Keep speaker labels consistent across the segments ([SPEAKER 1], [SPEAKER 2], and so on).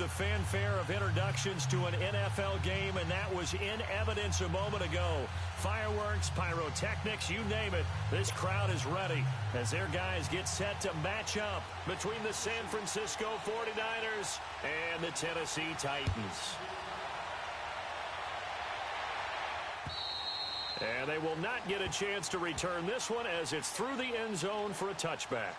[SPEAKER 1] the fanfare of introductions to an NFL game, and that was in evidence a moment ago. Fireworks, pyrotechnics, you name it. This crowd is ready as their guys get set to match up between the San Francisco 49ers and the Tennessee Titans. And they will not get a chance to return this one as it's through the end zone for a touchback.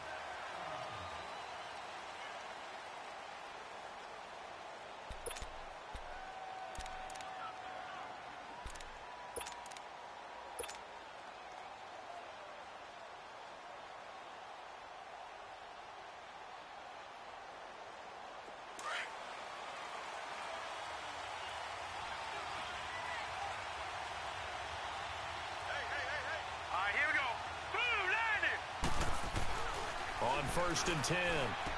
[SPEAKER 1] On 1st and 10,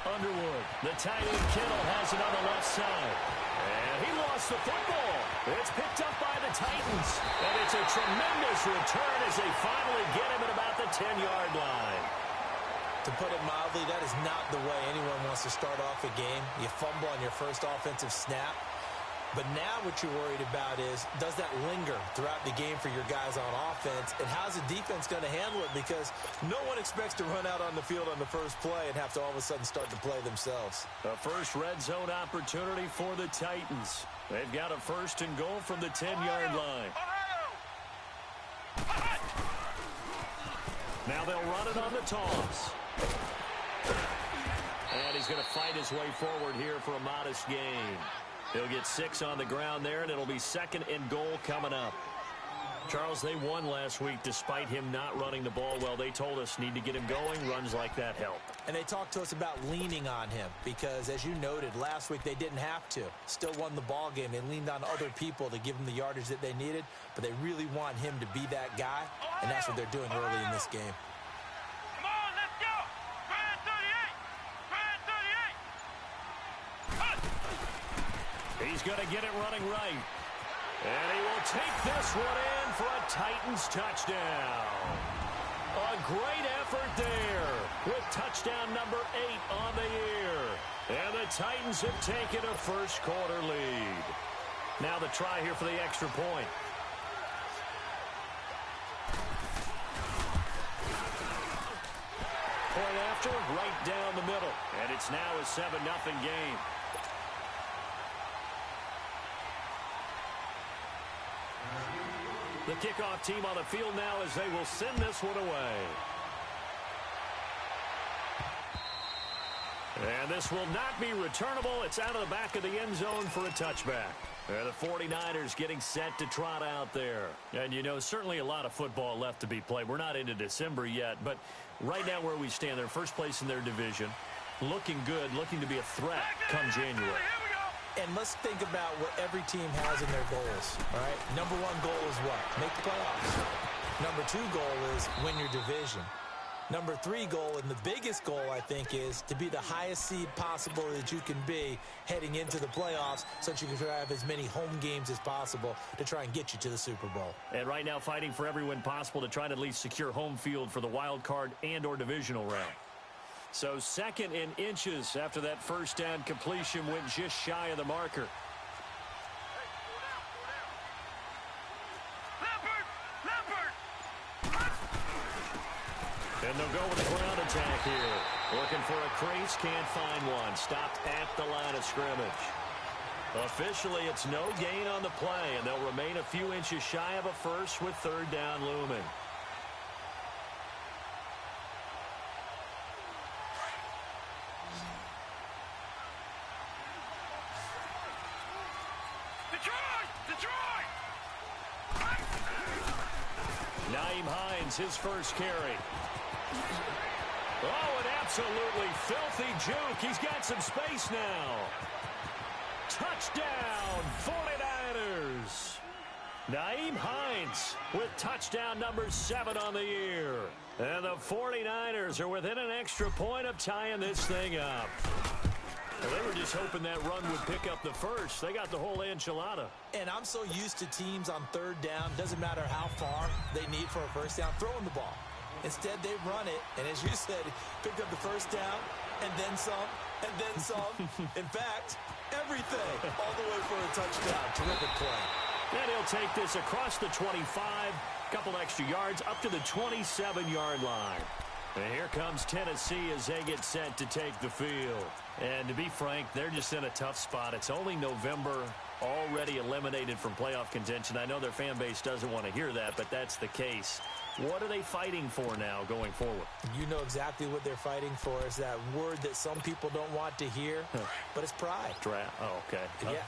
[SPEAKER 1] Underwood, the tight end Kittle has it on the left side. And he lost the football. It's picked up by the Titans. And it's a tremendous return as they finally get him at about the 10-yard line.
[SPEAKER 2] To put it mildly, that is not the way anyone wants to start off a game. You fumble on your first offensive snap. But now what you're worried about is, does that linger throughout the game for your guys on offense? And how's the defense going to handle it? Because no one expects to run out on the field on the first play and have to all of a sudden start to play themselves.
[SPEAKER 1] A first red zone opportunity for the Titans. They've got a 1st and goal from the 10-yard line. Now they'll run it on the toss. And he's going to fight his way forward here for a modest gain. He'll get 6 on the ground there, and it'll be 2nd and goal coming up. Charles, they won last week despite him not running the ball well. They told us need to get him going. Runs like that help.
[SPEAKER 2] And they talked to us about leaning on him because, as you noted, last week they didn't have to. Still won the ball game. They leaned on other people to give them the yardage that they needed, but they really want him to be that guy, and that's what they're doing early in this game.
[SPEAKER 1] He's going to get it running right. And he will take this one in for a Titans touchdown. A great effort there with touchdown number 8 on the year. And the Titans have taken a first quarter lead. Now the try here for the extra point. Point after, right down the middle. And it's now a 7-0 game. The kickoff team on the field now as they will send this one away. And this will not be returnable. It's out of the back of the end zone for a touchback. And the 49ers getting set to trot out there. And, you know, certainly a lot of football left to be played. We're not into December yet, but right now where we stand, they're first place in their division. Looking good, looking to be a threat come January.
[SPEAKER 2] And let's think about what every team has in their goals, all right? Number 1 goal is what? Make the playoffs. Number 2 goal is win your division. Number 3 goal, and the biggest goal, I think, is to be the highest seed possible that you can be heading into the playoffs so that you can have as many home games as possible to try and get you to the Super Bowl.
[SPEAKER 1] And right now fighting for every win possible to try to at least secure home field for the wild card and or divisional round. So 2nd in inches after that first down completion went just shy of the marker. And they'll go with the ground attack here. Looking for a crease, can't find one. Stopped at the line of scrimmage. Officially, it's no gain on the play, and they'll remain a few inches shy of a first with 3rd down looming. His first carry. Oh, an absolutely filthy juke. He's got some space now. Touchdown, 49ers. Nyheim Hines with touchdown number 7 on the year. And the 49ers are within an extra point of tying this thing up. Well, they were just hoping that run would pick up the first. They got the whole enchilada.
[SPEAKER 2] And I'm so used to teams on 3rd down, doesn't matter how far they need for a first down, throwing the ball. Instead, they run it, and as you said, picked up the first down, and then some, and then some. In fact, everything, all the way for a touchdown. Terrific play.
[SPEAKER 1] And he'll take this across the 25, couple extra yards, up to the 27-yard line. And here comes Tennessee as they get set to take the field. And to be frank, they're just in a tough spot. It's only November, already eliminated from playoff contention. I know their fan base doesn't want to hear that, but that's the case. What are they fighting for now going forward?
[SPEAKER 2] You know exactly what they're fighting for. Is that word that some people don't want to hear, but it's pride.
[SPEAKER 1] Draft. Oh, okay.
[SPEAKER 2] Yeah.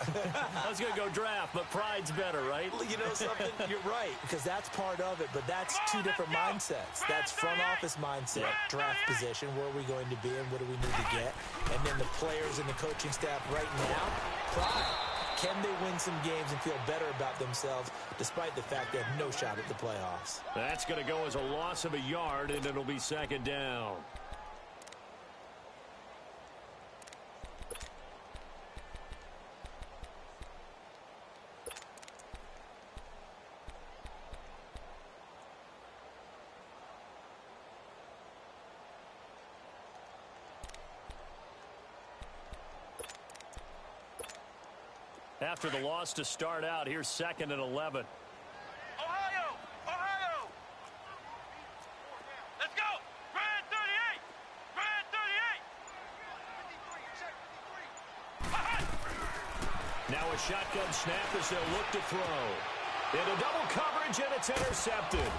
[SPEAKER 1] I was going to go draft, but pride's better, right?
[SPEAKER 2] Well, you know something? You're right, because that's part of it, but that's two different mindsets. That's front office mindset, draft position, where are we going to be and what do we need to get? And then the players and the coaching staff right now, pride. Can they win some games and feel better about themselves despite the fact they have no shot at the playoffs?
[SPEAKER 1] That's going to go as a loss of a yard, and it'll be second down. After the loss to start out, here's 2nd and 11.
[SPEAKER 3] Ohio! Ohio! Let's go! Red 38! Red 38!
[SPEAKER 1] Now a shotgun snap as they'll look to throw. Into double coverage, and it's intercepted.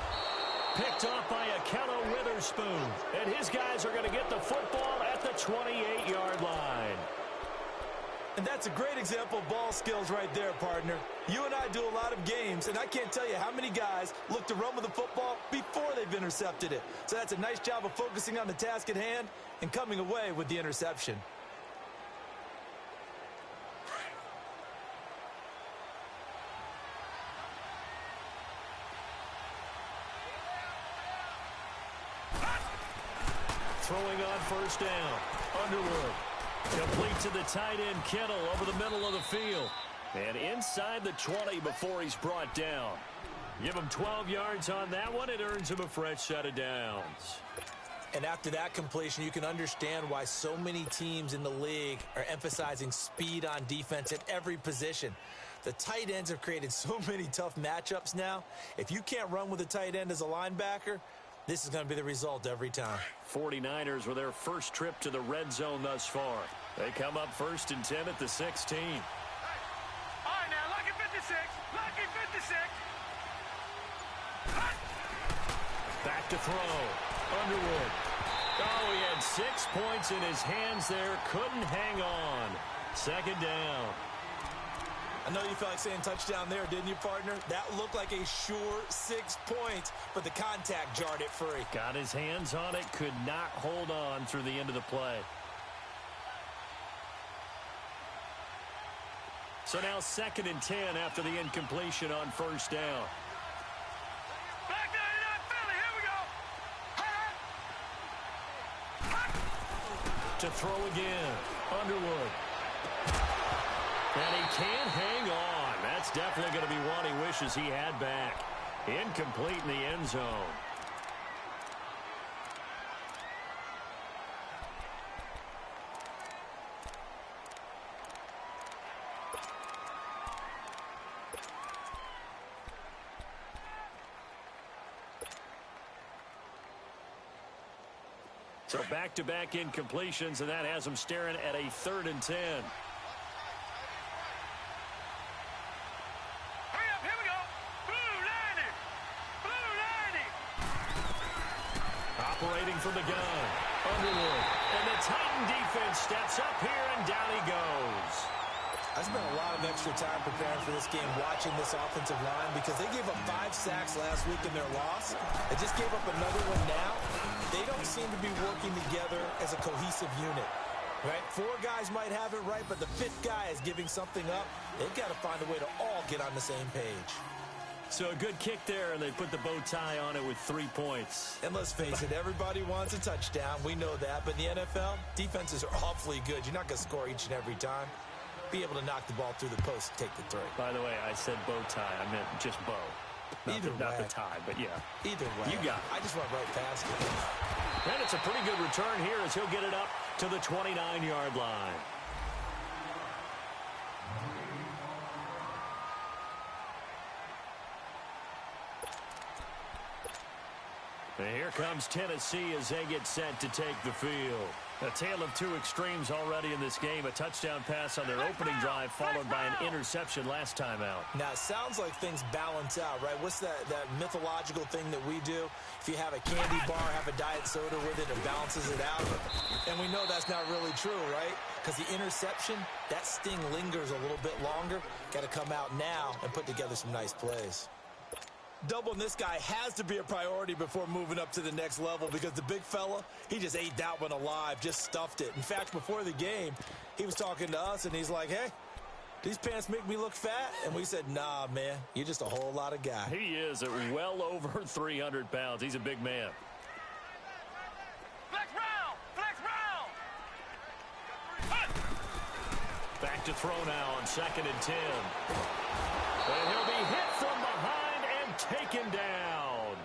[SPEAKER 1] Picked off by Akello Witherspoon. And his guys are going to get the football at the 28-yard line.
[SPEAKER 2] And that's a great example of ball skills right there, partner. You and I do a lot of games, and I can't tell you how many guys look to run with the football before they've intercepted it. So that's a nice job of focusing on the task at hand and coming away with the interception.
[SPEAKER 1] Throwing on first down. Underwood. Complete to the tight end, Kittle, over the middle of the field. And inside the 20 before he's brought down. Give him 12 yards on that one. It earns him a fresh set of downs.
[SPEAKER 2] And after that completion, you can understand why so many teams in the league are emphasizing speed on defense at every position. The tight ends have created so many tough matchups now. If you can't run with a tight end as a linebacker, this is going to be the result every time.
[SPEAKER 1] 49ers with their first trip to the red zone thus far. They come up 1st and 10 at the 16.
[SPEAKER 3] All right, now, lucky 56. Lucky 56.
[SPEAKER 1] Back to throw. Underwood. Oh, he had 6 points in his hands there. Couldn't hang on. Second down.
[SPEAKER 2] I know you felt like saying touchdown there, didn't you, partner? That looked like a sure 6 points, but the contact jarred it free.
[SPEAKER 1] Got his hands on it, could not hold on through the end of the play. So now 2nd and 10 after the incompletion on first down.
[SPEAKER 3] Back 99 Philly, here we go.
[SPEAKER 1] To throw again. Underwood. And he can't hang on. That's definitely going to be one he wishes he had back. Incomplete in the end zone. So back-to-back incompletions, and that has them staring at a 3rd and 10. Operating from the gun. Underwood. And the Titan defense steps up here, and down he goes.
[SPEAKER 2] I spent a lot of extra time preparing for this game, watching this offensive line, because they gave up 5 sacks last week in their loss. They just gave up another one now. They don't seem to be working together as a cohesive unit. Right? 4 guys might have it right, but the 5th guy is giving something up. They've got to find a way to all get on the same page.
[SPEAKER 1] So a good kick there, and they put the bow tie on it with 3 points.
[SPEAKER 2] And let's face it, everybody wants a touchdown. We know that. But in the NFL, defenses are awfully good. You're not going to score each and every time. Be able to knock the ball through the post and take the 3.
[SPEAKER 1] By the way, I said bow tie. I meant just bow. Not the tie, but yeah.
[SPEAKER 2] Either way.
[SPEAKER 1] You got it.
[SPEAKER 2] I just went right past it.
[SPEAKER 1] And it's a pretty good return here as he'll get it up to the 29-yard line. And here comes Tennessee as they get set to take the field. A tale of two extremes already in this game. A touchdown pass on their opening drive followed by an interception last time out.
[SPEAKER 2] Now, it sounds like things balance out, right? What's that mythological thing that we do? If you have a candy bar, have a diet soda with it, it balances it out. And we know that's not really true, right? Because the interception, that sting lingers a little bit longer. Got to come out now and put together some nice plays. Doubling this guy has to be a priority before moving up to the next level because the big fella, he just ate that one alive, just stuffed it. In fact, before the game, he was talking to us, and he's like, hey, these pants make me look fat? And we said, nah, man, you're just a whole lot of guy.
[SPEAKER 1] He is at well over 300 pounds. He's a big man.
[SPEAKER 3] Flex round! Flex round!
[SPEAKER 1] Back to throw now on 2nd and 10. And he'll be hit from behind and taken down.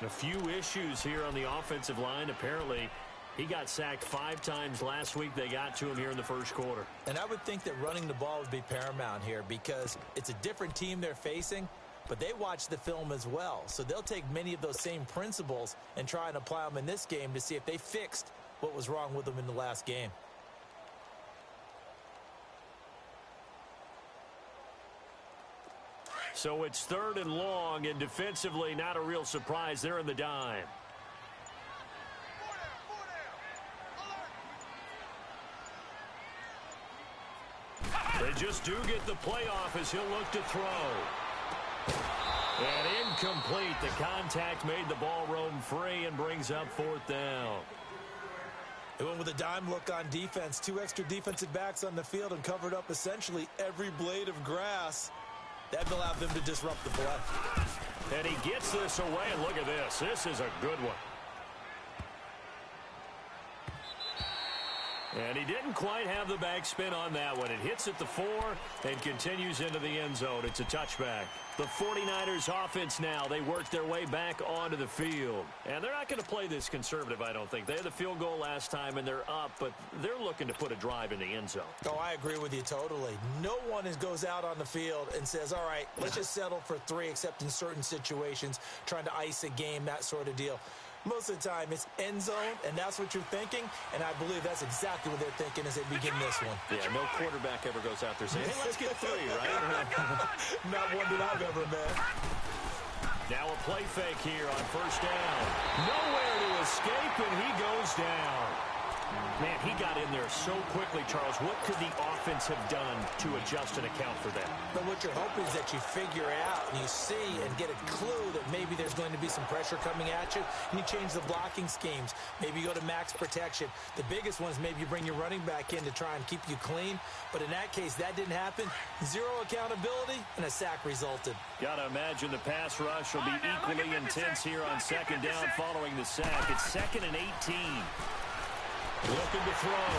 [SPEAKER 1] A few issues here on the offensive line. Apparently, he got sacked 5 times last week. They got to him here in the first quarter.
[SPEAKER 2] And I would think that running the ball would be paramount here because it's a different team they're facing, but they watch the film as well. So they'll take many of those same principles and try and apply them in this game to see if they fixed what was wrong with them in the last game.
[SPEAKER 1] So it's 3rd and long, and defensively, not a real surprise. They're in the dime. They just do get the playoff as he'll look to throw. And incomplete. The contact made the ball roam free and brings up 4th down.
[SPEAKER 2] They went with a dime look on defense. 2 extra defensive backs on the field and covered up essentially every blade of grass. That allowed them to disrupt the play.
[SPEAKER 1] And he gets this away, and look at this. This is a good one. And he didn't quite have the backspin on that one. It hits at the 4 and continues into the end zone. It's a touchback. The 49ers offense now, they work their way back onto the field. And they're not going to play this conservative, I don't think. They had the field goal last time, and they're up, but they're looking to put a drive in the end zone.
[SPEAKER 2] Oh, I agree with you totally. No one goes out on the field and says, all right, let's just settle for 3, except in certain situations, trying to ice a game, that sort of deal. Most of the time, it's end zone, and that's what you're thinking, and I believe that's exactly what they're thinking as they begin this one.
[SPEAKER 1] Yeah, no quarterback ever goes out there saying, hey, let's get 3, right?
[SPEAKER 2] Not one that I've ever met.
[SPEAKER 1] Now a play fake here on 1st down. Nowhere to escape, and he goes down. Man, he got in there so quickly, Charles. What could the offense have done to adjust and account for that?
[SPEAKER 2] But what you're hoping is that you figure out and you see and get a clue that maybe there's going to be some pressure coming at you, and you change the blocking schemes. Maybe you go to max protection. The biggest one is maybe you bring your running back in to try and keep you clean. But in that case, that didn't happen. 0 accountability, and a sack resulted.
[SPEAKER 1] Got to imagine the pass rush will be equally intense here on 2nd down following the sack. It's 2nd and 18. Looking to throw.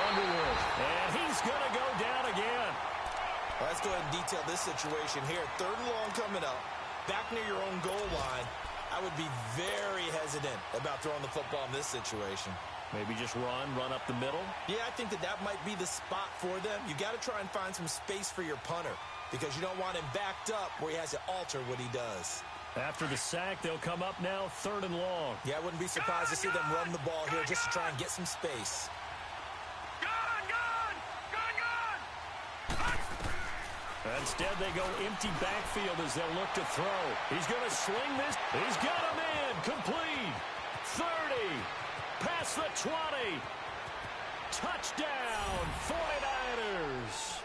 [SPEAKER 1] Underwood. And he's going to go down again.
[SPEAKER 2] Well, let's go ahead and detail this situation here. 3rd and long coming up. Back near your own goal line. I would be very hesitant about throwing the football in this situation.
[SPEAKER 1] Maybe just run up the middle.
[SPEAKER 2] Yeah, I think that might be the spot for them. You got to try and find some space for your punter because you don't want him backed up where he has to alter what he does.
[SPEAKER 1] After the sack, they'll come up now 3rd and long.
[SPEAKER 2] Yeah, I wouldn't be surprised to see them run the ball here just to try and get some space.
[SPEAKER 1] Instead, they go empty backfield as they'll look to throw. He's going to sling this. He's got him in. Complete. 30. Past the 20. Touchdown, 49ers.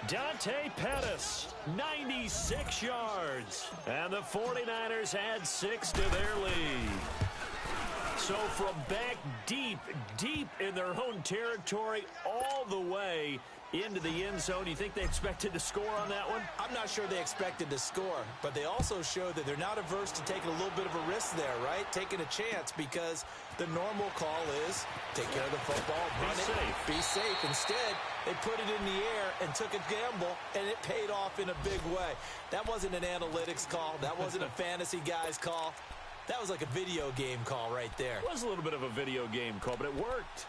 [SPEAKER 1] Dante Pettis, 96 yards. And the 49ers add 6 to their lead. So from back deep in their own territory all the way into the end zone, you think they expected to score on that one?
[SPEAKER 2] I'm not sure they expected to score, but they also showed that they're not averse to taking a little bit of a risk there, right? Taking a chance because the normal call is take care of the football, run it, be safe. Instead, they put it in the air and took a gamble, and it paid off in a big way. That wasn't an analytics call. That wasn't a fantasy guy's call. That was like a video game call right there.
[SPEAKER 1] It was a little bit of a video game call, but it worked.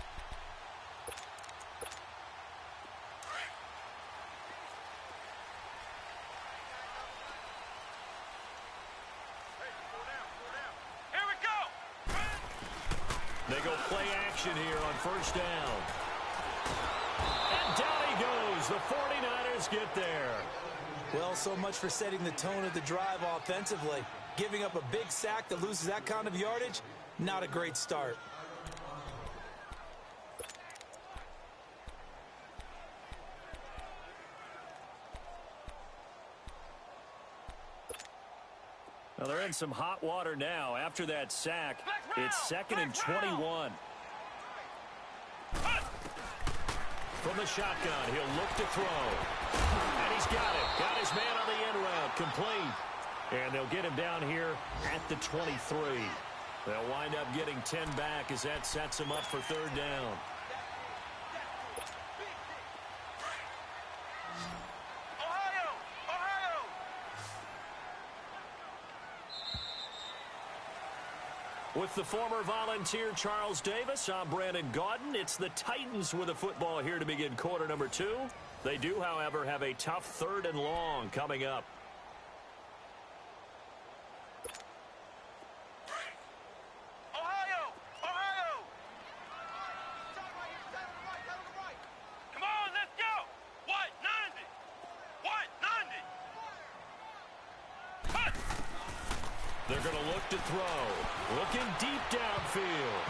[SPEAKER 3] Here we go!
[SPEAKER 1] They go play action here on first down. And down he goes. The 49ers get there.
[SPEAKER 2] Well, so much for setting the tone of the drive offensively. Giving up a big sack that loses that kind of yardage, not a great start.
[SPEAKER 1] Well, they're in some hot water now. After that sack, it's 2nd and 21. From the shotgun, he'll look to throw. And he's got it. Got his man on the end route. Complete. And they'll get him down here at the 23. They'll wind up getting 10 back as that sets him up for third down. With the former Volunteer Charles Davis, I'm Brandon Gaudin. It's the Titans with the football here to begin quarter number 2. They do, however, have a tough 3rd and long coming up.
[SPEAKER 3] Come on, let's go. What? 90.
[SPEAKER 1] They're going to look to throw. Looking deep downfield.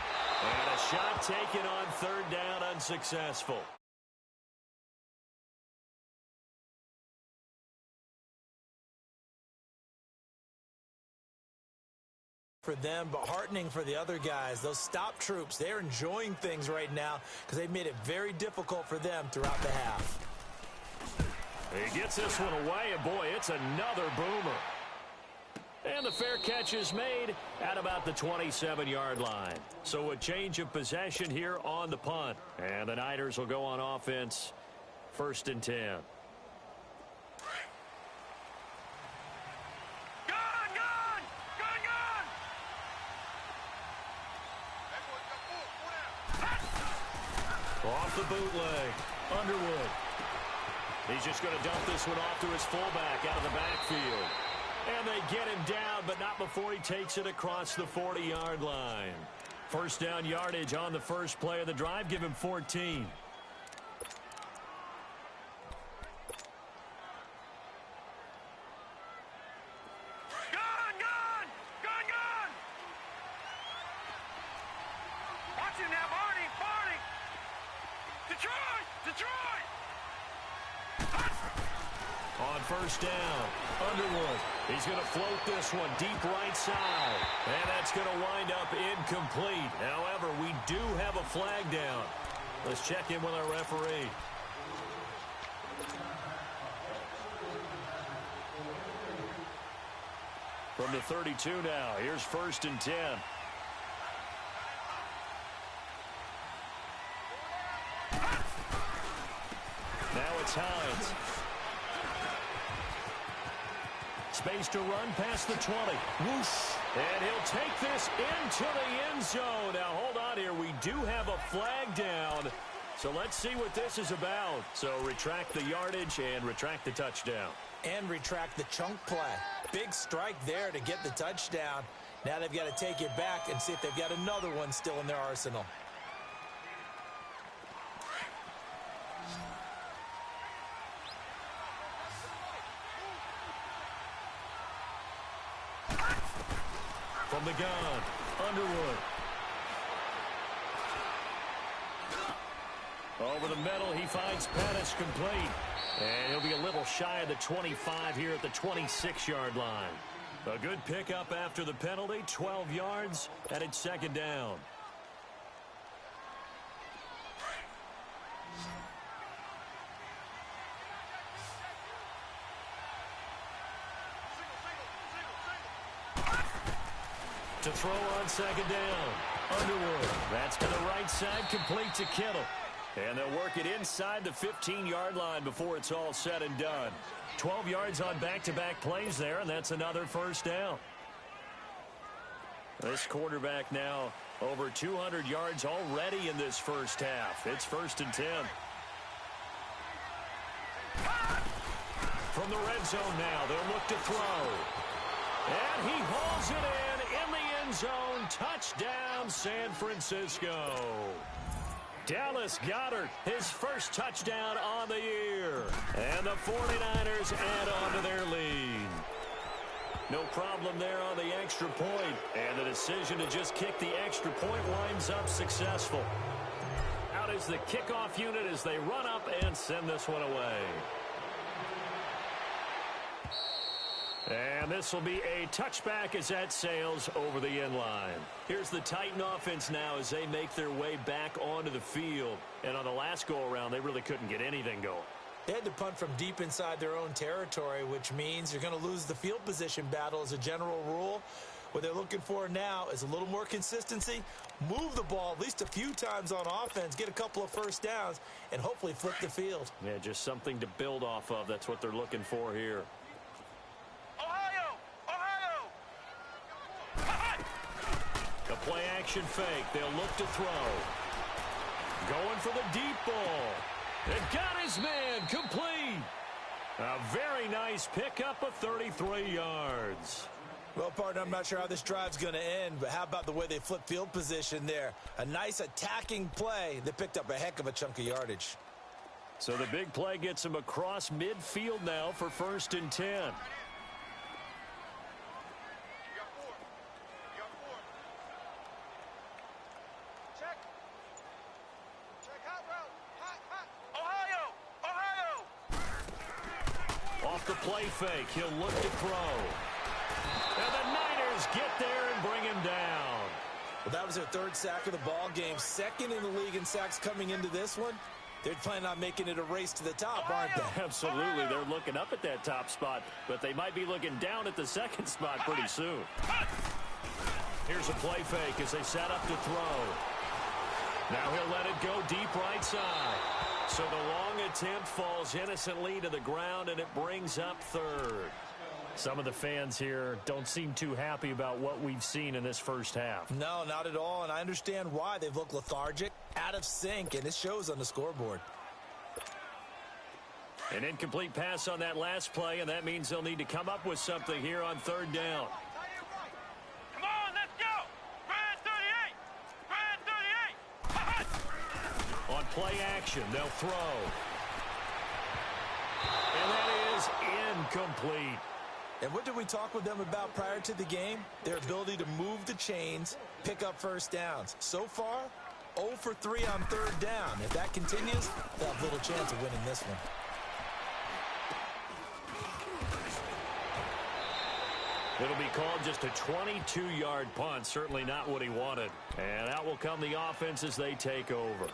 [SPEAKER 1] And a shot taken on third down, unsuccessful.
[SPEAKER 2] For them, but heartening for the other guys. Those stop troops, they're enjoying things right now because they've made it very difficult for them throughout the half.
[SPEAKER 1] He gets this one away, and boy, it's another boomer. And the fair catch is made at about the 27-yard line. So a change of possession here on the punt. And the Niners will go on offense, 1st and 10. Off the bootleg, Underwood. He's just going to dump this one off to his fullback out of the backfield. And they get him down, but not before he takes it across the 40-yard line. First down yardage on the first play of the drive. Give him 14.
[SPEAKER 3] Watch him now, Barney. Detroit.
[SPEAKER 1] On first down, Underwood. He's going to float this one deep right side. And that's going to wind up incomplete. However, we do have a flag down. Let's check in with our referee. From the 32 now, here's 1st and 10. Now it's Hines. Space to run past the 20. Whoosh. And he'll take this into the end zone. Now, hold on here. We do have a flag down. So let's see what this is about. So retract the yardage and retract the touchdown.
[SPEAKER 2] And retract the chunk play. Big strike there to get the touchdown. Now they've got to take it back and see if they've got another one still in their arsenal.
[SPEAKER 1] From the gun, Underwood. Over the middle, he finds Pettis complete. And he'll be a little shy of the 25 here at the 26-yard line. A good pickup after the penalty, 12 yards, and it's 2nd down. To throw on 2nd down, Underwood. That's to the right side, complete to Kittle. And they'll work it inside the 15-yard line before it's all said and done. 12 yards on back-to-back plays there, and that's another first down. This quarterback now over 200 yards already in this first half. It's 1st and 10. From the red zone now, they'll look to throw. And he hauls it in the end zone zone. Touchdown, San Francisco. Dallas Goedert, his first touchdown on the year. And the 49ers add on to their lead. No problem there on the extra point. And the decision to just kick the extra point winds up successful. Out is the kickoff unit as they run up and send this one away. And this will be a touchback as that sails over the end line. Here's the Titan offense now as they make their way back onto the field. And on the last go-around, they really couldn't get anything going.
[SPEAKER 2] They had to punt from deep inside their own territory, which means you're going to lose the field position battle as a general rule. What they're looking for now is a little more consistency, move the ball at least a few times on offense, get a couple of first downs, and hopefully flip the field.
[SPEAKER 1] Yeah, just something to build off of. That's what they're looking for here. A play-action fake. They'll look to throw. Going for the deep ball. It got his man complete. A very nice pickup of 33 yards.
[SPEAKER 2] Well, partner, I'm not sure how this drive's going to end, but how about the way they flip field position there? A nice attacking play that picked up a heck of a chunk of yardage.
[SPEAKER 1] So the big play gets him across midfield now for 1st and 10. The play fake. He'll look to throw. And the Niners get there and bring him down.
[SPEAKER 2] Well, that was their 3rd sack of the ball game. 2nd in the league in sacks coming into this one. They're planning on making it a race to the top, aren't they?
[SPEAKER 1] Absolutely. They're looking up at that top spot, but they might be looking down at the 2nd spot pretty soon. Here's a play fake as they set up to throw. Now he'll let it go deep right side. So the long attempt falls innocently to the ground, and it brings up 3rd. Some of the fans here don't seem too happy about what we've seen in this first half.
[SPEAKER 2] No, not at all, and I understand why. They've looked lethargic, out of sync, and it shows on the scoreboard.
[SPEAKER 1] An incomplete pass on that last play, and that means they'll need to come up with something here on 3rd down.
[SPEAKER 3] Come on, let's go! Brand 38! Brand 38!
[SPEAKER 1] On play action, they'll throw. And that is incomplete.
[SPEAKER 2] And what did we talk with them about prior to the game? Their ability to move the chains, pick up first downs. So far, 0 for 3 on 3rd down. If that continues, they'll have little chance of winning this one.
[SPEAKER 1] It'll be called just a 22-yard punt. Certainly not what he wanted. And out will come the offense as they take over.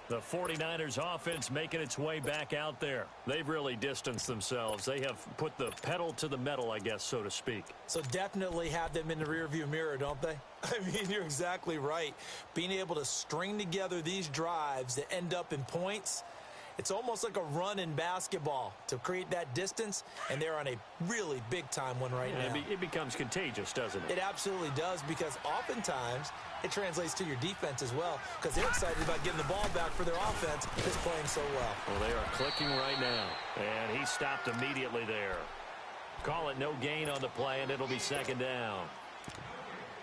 [SPEAKER 1] The 49ers offense making its way back out there. They've really distanced themselves. They have put the pedal to the metal, I guess, so to speak.
[SPEAKER 2] So definitely have them in the rearview mirror, don't they? I mean, you're exactly right. Being able to string together these drives that end up in points, it's almost like a run in basketball to create that distance, and they're on a really big-time one right now.
[SPEAKER 1] It becomes contagious, doesn't it?
[SPEAKER 2] It absolutely does, because oftentimes it translates to your defense as well, because they're excited about getting the ball back for their offense that's playing so well.
[SPEAKER 1] Well, they are clicking right now, and he stopped immediately there. Call it no gain on the play, and it'll be 2nd down.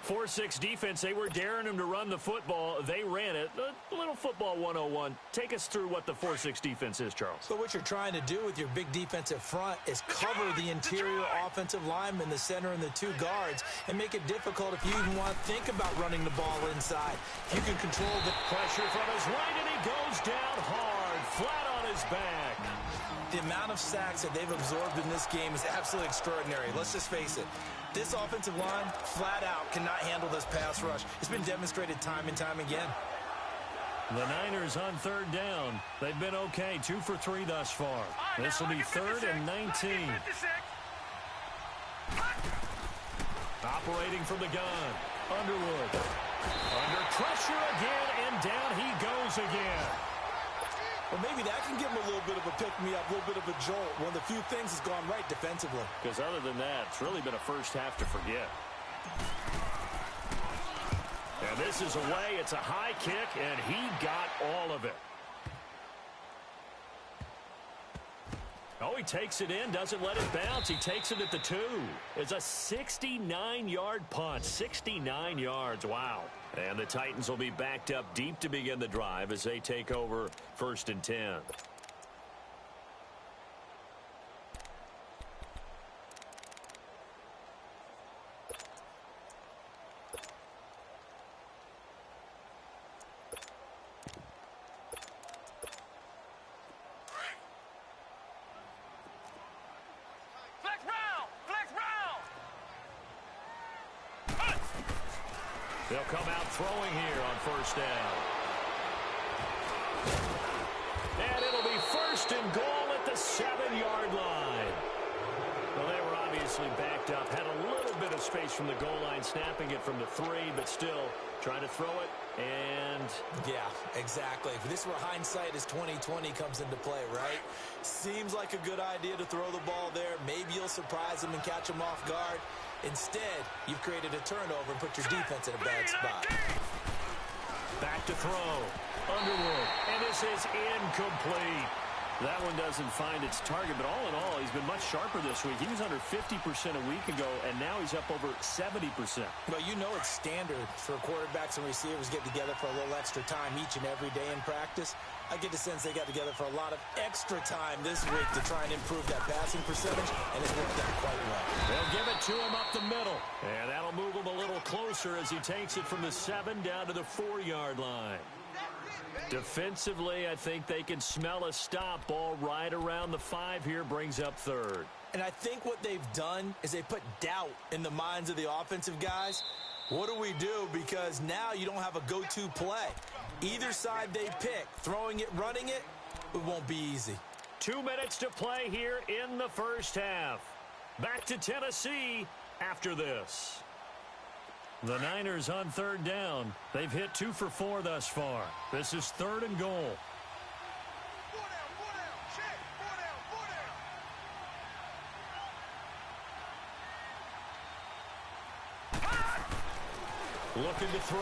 [SPEAKER 1] 4-6 defense, they were daring him to run the football. They ran it. A little football 101. Take us through what the 4-6 defense is, Charles.
[SPEAKER 2] So what you're trying to do with your big defensive front is cover the interior offensive lineman, the center, and the 2 guards, and make it difficult if you even want to think about running the ball inside. If you can control the
[SPEAKER 1] pressure from his right, and he goes down hard, flat on his back.
[SPEAKER 2] The amount of sacks that they've absorbed in this game is absolutely extraordinary. Let's just face it. This offensive line, flat out, cannot handle this pass rush. It's been demonstrated time and time again.
[SPEAKER 1] The Niners on 3rd down. They've been okay, 2 for 3 thus far. This will be 3rd and 19. Operating from the gun. Underwood. Under pressure again, and down he goes again.
[SPEAKER 2] Well, maybe that can give him a little bit of a pick-me-up, a little bit of a jolt. One of the few things that's gone right defensively.
[SPEAKER 1] Because other than that, it's really been a first half to forget. And this is away. It's a high kick, and he got all of it. Oh, he takes it in, doesn't let it bounce. He takes it at the 2. It's a 69-yard punt. 69 yards. Wow. And the Titans will be backed up deep to begin the drive as they take over 1st and 10. They'll come out throwing here on 1st down. And it'll be 1st and goal at the 7-yard line. Well, they were obviously backed up. Had a little bit of space from the goal line, snapping it from the 3, but still trying to throw it. And
[SPEAKER 2] yeah, exactly. This is where hindsight is 20/20 comes into play, right? Seems like a good idea to throw the ball there. Maybe you'll surprise them and catch them off guard. Instead, you've created a turnover and put your defense in a bad spot.
[SPEAKER 1] Back to throw. Underwood. And this is incomplete. That one doesn't find its target, but all in all, he's been much sharper this week. He was under 50% a week ago, and now he's up over 70%.
[SPEAKER 2] Well, you know it's standard for quarterbacks and receivers get together for a little extra time each and every day in practice. I get the sense they got together for a lot of extra time this week to try and improve that passing percentage, and it's worked out quite well.
[SPEAKER 1] They'll give it to him up the middle, and that'll move him a little closer as he takes it from the 7 down to the 4-yard line. Defensively, I think they can smell a stop. Ball right around the 5 here, brings up 3rd.
[SPEAKER 2] And I think what they've done is they put doubt in the minds of the offensive guys. What do we do? Because now you don't have a go-to play. Either side they pick, throwing it, running it, it won't be easy.
[SPEAKER 1] 2 minutes to play here in the 1st half. Back to Tennessee after this. The Niners on 3rd down. They've hit 2 for 4 thus far. This is 3rd and goal. Looking to throw.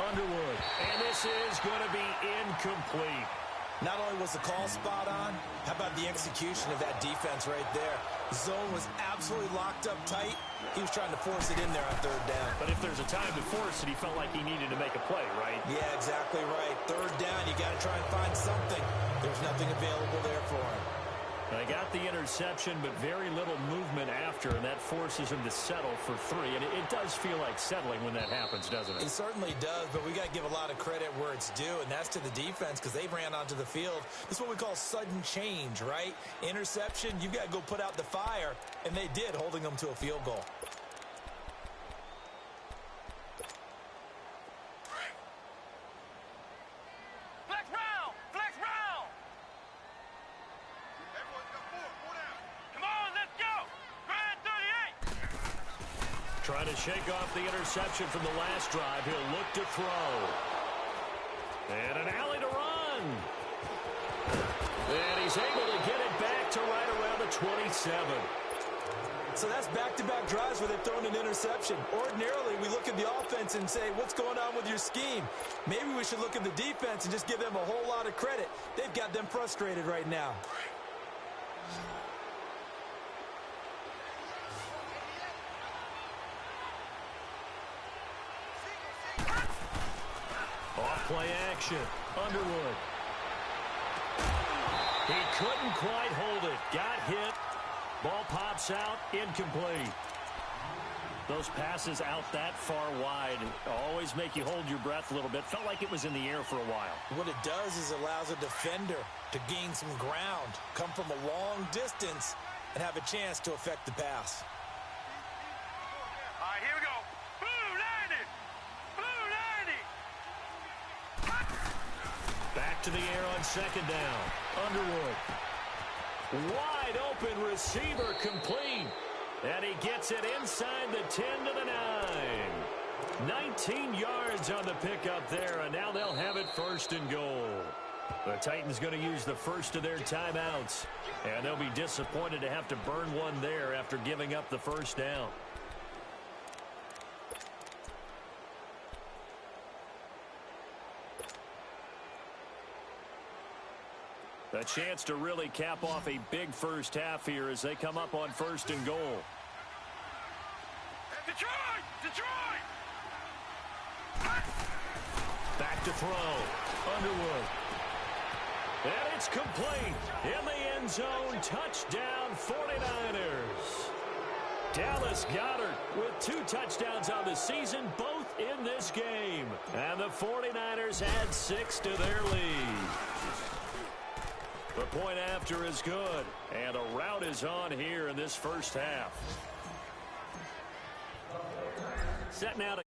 [SPEAKER 1] Underwood. And this is going to be incomplete.
[SPEAKER 2] Not only was the call spot on, how about the execution of that defense right there? The zone was absolutely locked up tight. He was trying to force it in there on 3rd down.
[SPEAKER 1] But if there's a time to force it, he felt like he needed to make a play, right?
[SPEAKER 2] Yeah, exactly right. 3rd down, you got to try and find something. There's nothing available there for him.
[SPEAKER 1] They got the interception, but very little movement after, and that forces him to settle for 3. And it does feel like settling when that happens, doesn't it?
[SPEAKER 2] It certainly does, but we got to give a lot of credit where it's due, and that's to the defense because they ran onto the field. This is what we call sudden change, right? Interception, you got to go put out the fire, and they did, holding them to a field goal.
[SPEAKER 1] Trying to shake off the interception from the last drive. He'll look to throw. And an alley to run. And he's able to get it back to right around the 27.
[SPEAKER 2] So that's back-to-back drives where they've thrown an interception. Ordinarily, we look at the offense and say, what's going on with your scheme? Maybe we should look at the defense and just give them a whole lot of credit. They've got them frustrated right now.
[SPEAKER 1] Off-play action. Underwood. He couldn't quite hold it. Got hit. Ball pops out. Incomplete. Those passes out that far wide always make you hold your breath a little bit. Felt like it was in the air for a while.
[SPEAKER 2] What it does is allows a defender to gain some ground, come from a long distance, and have a chance to affect the pass.
[SPEAKER 3] All right, here we go. Blue 90! Blue 90!
[SPEAKER 1] Back to the air on 2nd down. Underwood. Wide open receiver complete. And he gets it inside the 10 to the 9. 19 yards on the pickup there, and now they'll have it 1st and goal. The Titans going to use the first of their timeouts, and they'll be disappointed to have to burn one there after giving up the 1st down. A chance to really cap off a big first half here as they come up on 1st and goal.
[SPEAKER 3] Detroit! Detroit!
[SPEAKER 1] Back to throw. Underwood. And it's complete. In the end zone. Touchdown 49ers. Dallas Goedert with 2 touchdowns on the season, both in this game. And the 49ers add 6 to their lead. The point after is good. And a rout is on here in this first half. Set now to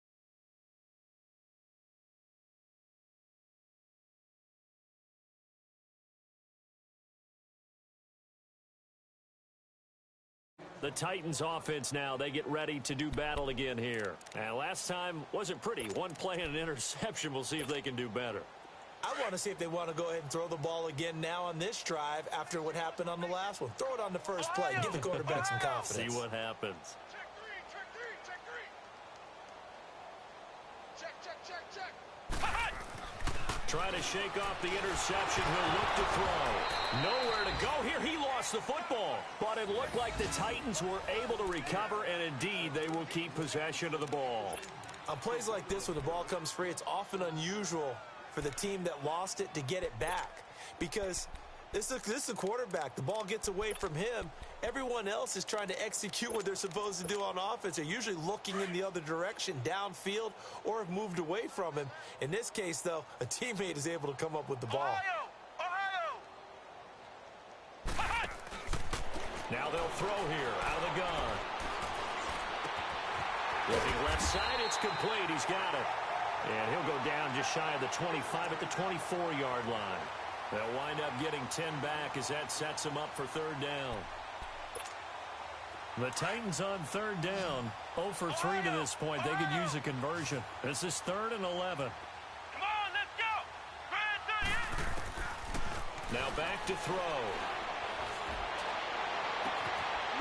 [SPEAKER 1] the Titans offense now. They get ready to do battle again here. And last time wasn't pretty. 1 play and an interception. We'll see if they can do better.
[SPEAKER 2] I want to see if they want to go ahead and throw the ball again now on this drive after what happened on the last one. Throw it on the first play. Give the quarterback some confidence.
[SPEAKER 1] See what happens.
[SPEAKER 3] Check 3, check 3, check 3. Check.
[SPEAKER 1] Trying to shake off the interception. He'll look to throw. Nowhere to go here. He lost the football. But it looked like the Titans were able to recover, and indeed they will keep possession of the ball.
[SPEAKER 2] On plays like this, when the ball comes free, it's often unusual for the team that lost it to get it back. Because this is a quarterback. The ball gets away from him. Everyone else is trying to execute what they're supposed to do on offense. They're usually looking in the other direction, downfield, or have moved away from him. In this case, though, a teammate is able to come up with the ball.
[SPEAKER 3] Ohio!
[SPEAKER 1] Now they'll throw here out of the gun. Looking left side, it's complete. He's got it. And he'll go down just shy of the 25 at the 24-yard line. They'll wind up getting 10 back as that sets them up for 3rd down. The Titans on 3rd down. 0 for 3 to this point. They could use a conversion. This is 3rd and 11.
[SPEAKER 3] Come on, let's go! Grand 38!
[SPEAKER 1] Now back to throw.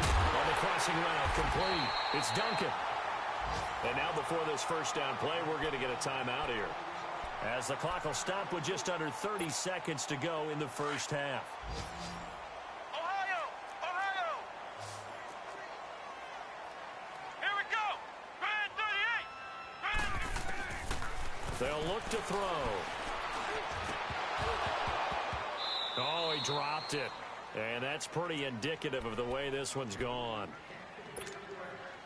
[SPEAKER 1] On the crossing route, complete. It's Duncan. And now before this first down play, we're going to get a timeout here, as the clock will stop with just under 30 seconds to go in the first half.
[SPEAKER 3] Ohio! Here we go! Grand 38!
[SPEAKER 1] They'll look to throw. Oh, he dropped it. And that's pretty indicative of the way this one's gone.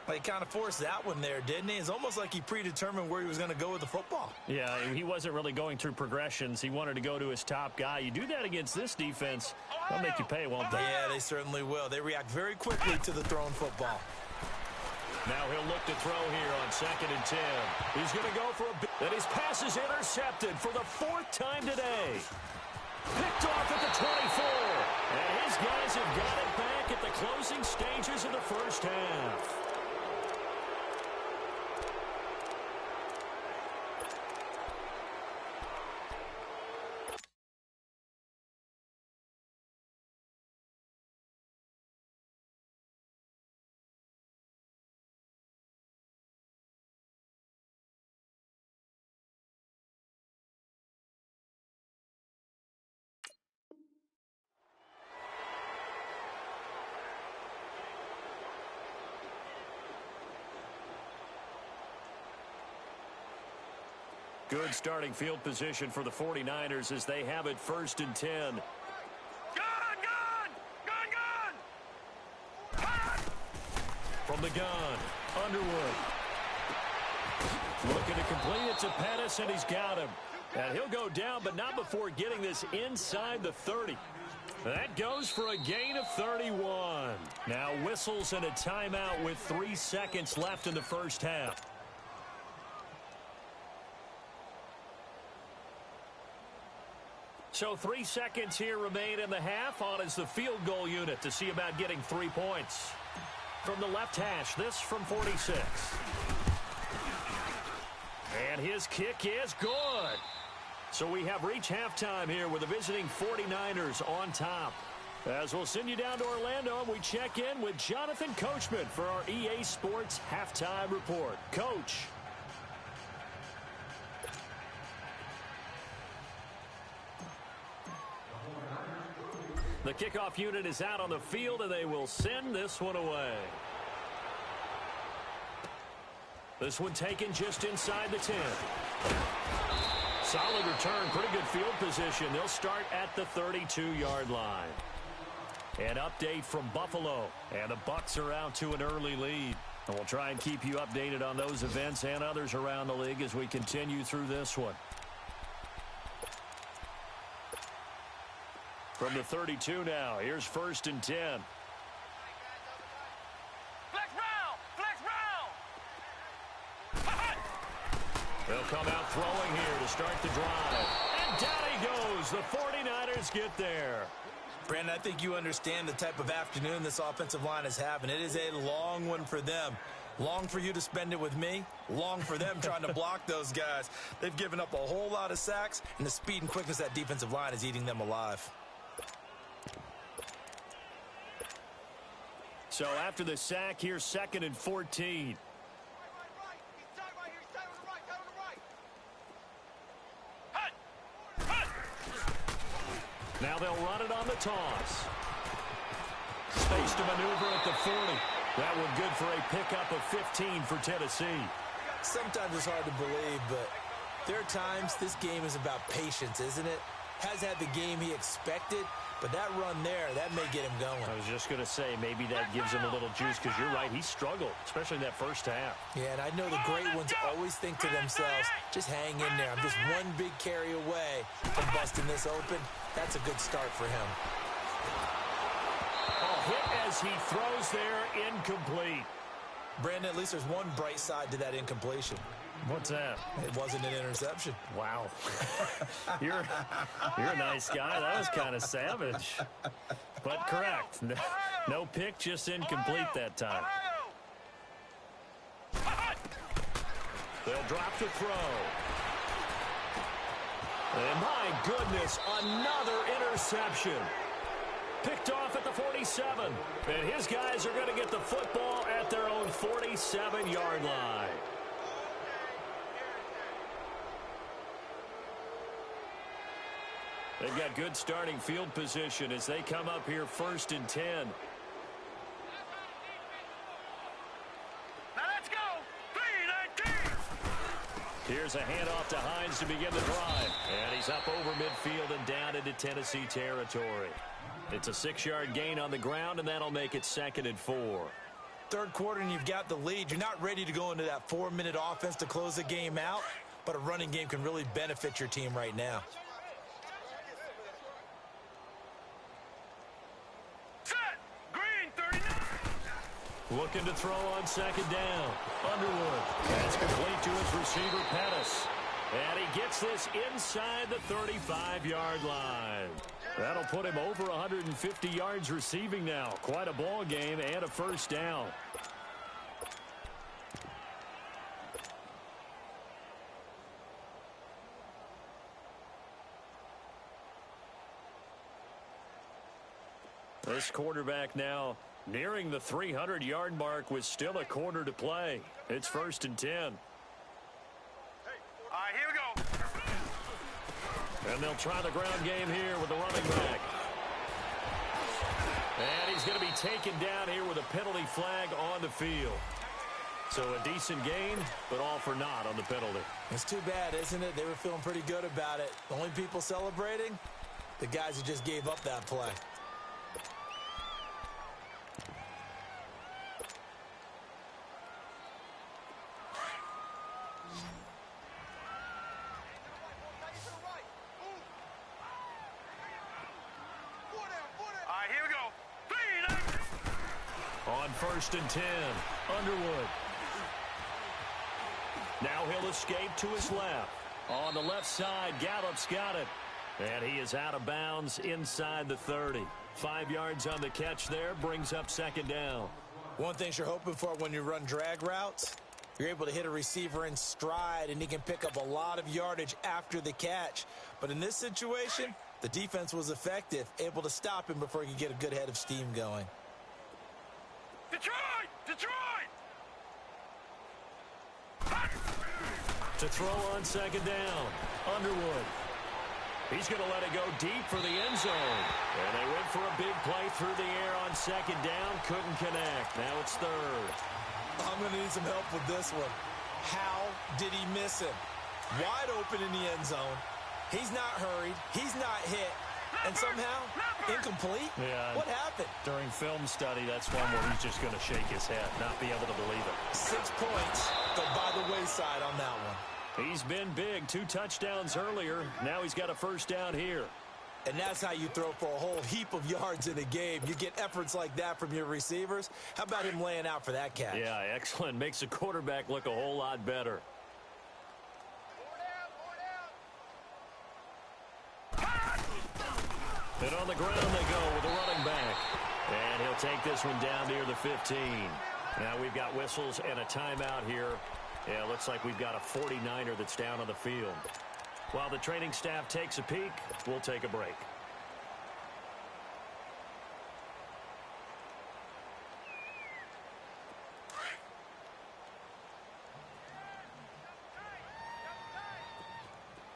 [SPEAKER 2] Well, he kind of forced that one there, didn't he? It's almost like he predetermined where he was going to go with the football.
[SPEAKER 1] Yeah, he wasn't really going through progressions. He wanted to go to his top guy. You do that against this defense, they'll make you pay, won't they?
[SPEAKER 2] Yeah, they certainly will. They react very quickly to the thrown football.
[SPEAKER 1] Now he'll look to throw here on 2nd and 10. He's going to go for a big... And his pass is intercepted for the 4th time today. Picked off at the 24. And his guys have got it back at the closing stages of the first half. Good starting field position for the 49ers as they have it 1st and 10.
[SPEAKER 3] Gun!
[SPEAKER 1] From the gun, Underwood. Looking to complete it to Pettis, and he's got him. And he'll go down, but not before getting this inside the 30. That goes for a gain of 31. Now whistles and a timeout with 3 seconds left in the first half. So 3 seconds here remain in the half. On is the field goal unit to see about getting 3 points. From the left hash, this from 46. And his kick is good. So we have reached halftime here with the visiting 49ers on top. As we'll send you down to Orlando, and we check in with Jonathan Coachman for our EA Sports Halftime Report. Coach. The kickoff unit is out on the field, and they will send this one away. This one taken just inside the 10. Solid return, pretty good field position. They'll start at the 32-yard line. An update from Buffalo, and the Bucs are out to an early lead. And we'll try and keep you updated on those events and others around the league as we continue through this one. From the 32 now, here's 1st and 10.
[SPEAKER 3] Flex round! Flex round!
[SPEAKER 1] They'll come out throwing here to start the drive. And down he goes. The 49ers get there.
[SPEAKER 2] Brandon, I think you understand the type of afternoon this offensive line is having. It is a long one for them. Long for you to spend it with me. Long for them trying to block those guys. They've given up a whole lot of sacks, and the speed and quickness of that defensive line is eating them alive.
[SPEAKER 1] So after the sack, here's 2nd and 14. Now they'll run it on the toss. Space to maneuver at the 40. That one good for a pickup of 15 for Tennessee.
[SPEAKER 2] Sometimes it's hard to believe, but there are times this game is about patience, isn't it? Has had the game he expected, but that run there, that may get him going.
[SPEAKER 1] I was just going to say, maybe that gives him a little juice, because you're right, he struggled, especially in that first half.
[SPEAKER 2] Yeah, and I know the great ones always think to themselves, just hang in there. I'm just one big carry away from busting this open. That's a good start for him.
[SPEAKER 1] Hit as he throws there, incomplete.
[SPEAKER 2] Brandon, at least there's one bright side to that incompletion.
[SPEAKER 1] What's that?
[SPEAKER 2] It wasn't an interception.
[SPEAKER 1] Wow. You're a nice guy. That was kind of savage. But correct. No pick, just incomplete that time. They'll drop the throw. And my goodness, another interception. Picked off at the 47. And his guys are going to get the football at their own 47-yard line. They've got good starting field position as they come up here 1st and 10.
[SPEAKER 3] Now let's go! 3-19!
[SPEAKER 1] Here's a handoff to Hines to begin the drive. And he's up over midfield and down into Tennessee territory. It's a 6-yard gain on the ground, and that'll make it 2nd and 4.
[SPEAKER 2] Third quarter, and you've got the lead. You're not ready to go into that 4-minute offense to close the game out, but a running game can really benefit your team right now.
[SPEAKER 3] Set! Green, 39!
[SPEAKER 1] Looking to throw on 2nd down. Underwood. That's complete to his receiver, Pettis. And he gets this inside the 35-yard line. That'll put him over 150 yards receiving now. Quite a ball game and a 1st down. This quarterback now nearing the 300-yard mark with still a quarter to play. It's 1st and 10.
[SPEAKER 3] All right, here we go.
[SPEAKER 1] And they'll try the ground game here with the running back. And he's going to be taken down here with a penalty flag on the field. So a decent gain, but all for naught on the penalty.
[SPEAKER 2] It's too bad, isn't it? They were feeling pretty good about it. The only people celebrating, the guys who just gave up that play.
[SPEAKER 1] On 1st and 10, Underwood. Now he'll escape to his left. On the left side, Gallup's got it. And he is out of bounds inside the 30. 5 yards on the catch there, brings up 2nd down.
[SPEAKER 2] One thing you're hoping for when you run drag routes, you're able to hit a receiver in stride, and he can pick up a lot of yardage after the catch. But in this situation, the defense was effective, able to stop him before he could get a good head of steam going.
[SPEAKER 3] Detroit! Detroit!
[SPEAKER 1] To throw on 2nd down, Underwood. He's going to let it go deep for the end zone. And they went for a big play through the air on second down. Couldn't connect. Now it's third.
[SPEAKER 2] I'm going to need some help with this one. How did he miss him? Wide open in the end zone. He's not hurried. He's not hit. And somehow, incomplete?
[SPEAKER 1] Yeah.
[SPEAKER 2] What happened?
[SPEAKER 1] During film study, that's one where he's just going to shake his head, not be able to believe it.
[SPEAKER 2] 6 points go by the wayside on that one.
[SPEAKER 1] He's been big. 2 touchdowns earlier. Now he's got a first down here.
[SPEAKER 2] And that's how you throw for a whole heap of yards in a game. You get efforts like that from your receivers. How about him laying out for that catch?
[SPEAKER 1] Yeah, excellent. Makes the quarterback look a whole lot better. And on the ground they go with a running back. And he'll take this one down near the 15. Now we've got whistles and a timeout here. Yeah, looks like we've got a 49er that's down on the field. While the training staff takes a peek, we'll take a break.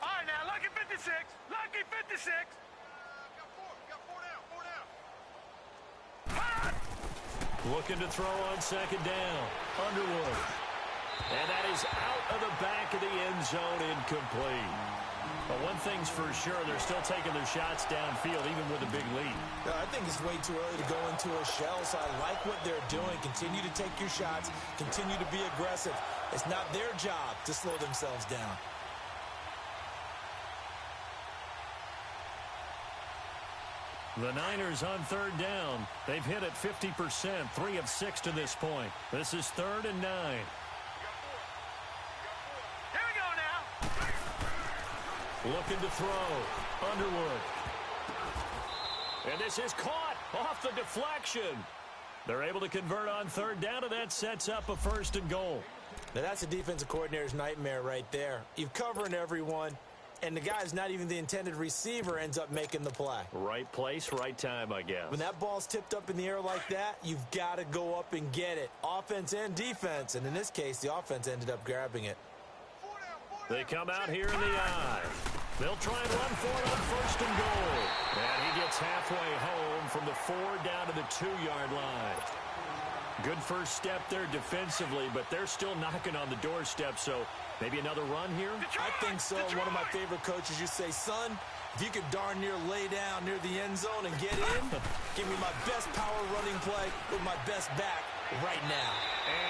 [SPEAKER 3] All right, now, lucky 56. Lucky 56. Got 4 down.
[SPEAKER 1] Looking to throw on second down. Underwood. And that is out of the back of the end zone, incomplete. But one thing's for sure, they're still taking their shots downfield, even with a big lead.
[SPEAKER 2] I think it's way too early to go into a shell, so I like what they're doing. Continue to take your shots. Continue to be aggressive. It's not their job to slow themselves down.
[SPEAKER 1] The Niners on third down. They've hit it 50%, 3 of 6 to this point. This is 3rd and 9.
[SPEAKER 3] Here we go now.
[SPEAKER 1] Looking to throw. Underwood. And this is caught off the deflection. They're able to convert on third down, and that sets up a 1st and goal.
[SPEAKER 2] Now, that's a defensive coordinator's nightmare right there. You're covering everyone, and the guy's not even the intended receiver ends up making the play.
[SPEAKER 1] Right place, right time, I guess.
[SPEAKER 2] When that ball's tipped up in the air like that, you've got to go up and get it. Offense and defense. And in this case, the offense ended up grabbing it.
[SPEAKER 1] They come out here in the eye. They'll try and run for it on 1st and goal. And he gets halfway home from the 4 down to the 2-yard line. Good first step there defensively, but they're still knocking on the doorstep, so maybe another run here?
[SPEAKER 2] I think so. One of my favorite coaches used to say, son, if you could darn near lay down near the end zone and get in, give me my best power running play with my best back right now.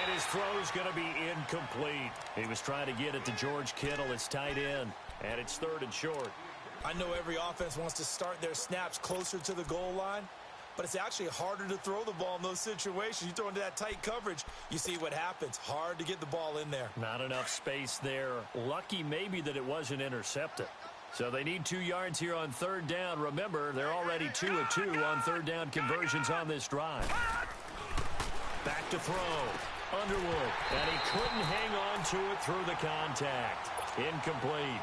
[SPEAKER 1] And his throw's going to be incomplete. He was trying to get it to George Kittle, his tight end, and it's 3rd and short.
[SPEAKER 2] I know every offense wants to start their snaps closer to the goal line, but it's actually harder to throw the ball in those situations. You throw into that tight coverage, you see what happens. Hard to get the ball in there.
[SPEAKER 1] Not enough space there. Lucky maybe that it wasn't intercepted. So they need 2 yards here on 3rd down. Remember, they're already 2 of 2 on 3rd down conversions on this drive. Back to throw. Underwood. And he couldn't hang on to it through the contact. Incomplete.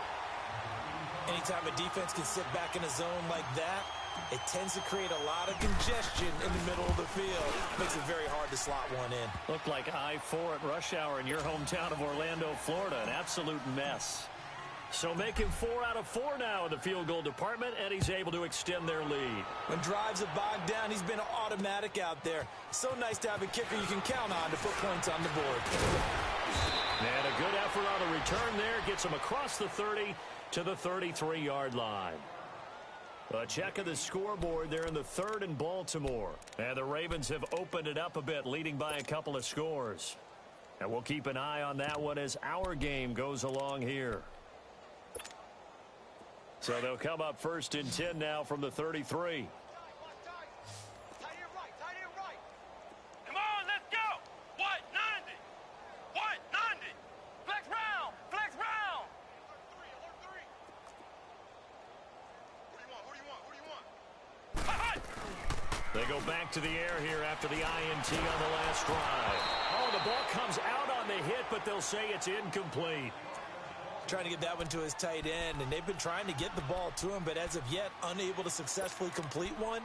[SPEAKER 2] Anytime a defense can sit back in a zone like that, it tends to create a lot of congestion in the middle of the field. Makes it very hard to slot one in.
[SPEAKER 1] Looked like I-4 at rush hour in your hometown of Orlando, Florida. An absolute mess. So making 4 out of 4 now in the field goal department, and he's able to extend their lead.
[SPEAKER 2] When drives are bogged down, he's been automatic out there. So nice to have a kicker you can count on to put points on the board.
[SPEAKER 1] And a good effort on the return there. Gets him across the 30 to the 33-yard line. A check of the scoreboard there in the 3rd and Baltimore. And the Ravens have opened it up a bit, leading by a couple of scores. And we'll keep an eye on that one as our game goes along here. So they'll come up 1st and 10 now from the 33.
[SPEAKER 3] Come on, let's go. What? 90. What? 90. Flex round. Flex round.
[SPEAKER 1] They go back to the air here after the INT on the last drive. Oh, the ball comes out on the hit, but they'll say it's incomplete.
[SPEAKER 2] Trying to get that one to his tight end, and they've been trying to get the ball to him, but as of yet, unable to successfully complete one.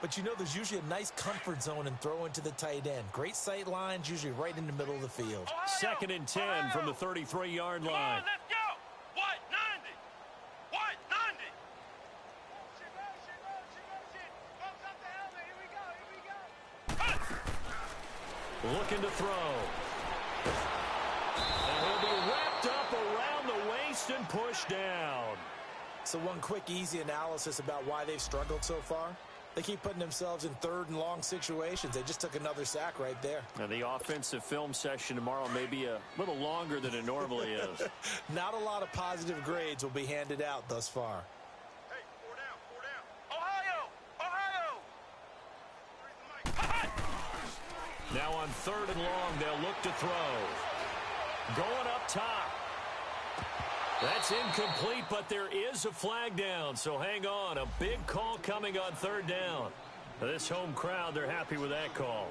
[SPEAKER 2] But you know there's usually a nice comfort zone in throwing to the tight end. Great sight lines, usually right in the middle of the field.
[SPEAKER 1] 2nd and 10 from the 33-yard line.
[SPEAKER 3] Come on, let's go. What? 90. What? 90.
[SPEAKER 1] looking to throw. And he'll be wrapped up around the waist and pushed down.
[SPEAKER 2] So one quick, easy analysis about why they've struggled so far. They keep putting themselves in third and long situations. They just took another sack right there.
[SPEAKER 1] And the offensive film session tomorrow may be a little longer than it normally is.
[SPEAKER 2] Not a lot of positive grades will be handed out thus far.
[SPEAKER 3] Hey, 4 down, 4 down. Ohio!
[SPEAKER 1] Now on third and long, they'll look to throw. Going up top. That's incomplete, but there is a flag down, so hang on. A big call coming on third down. This home crowd, they're happy with that call.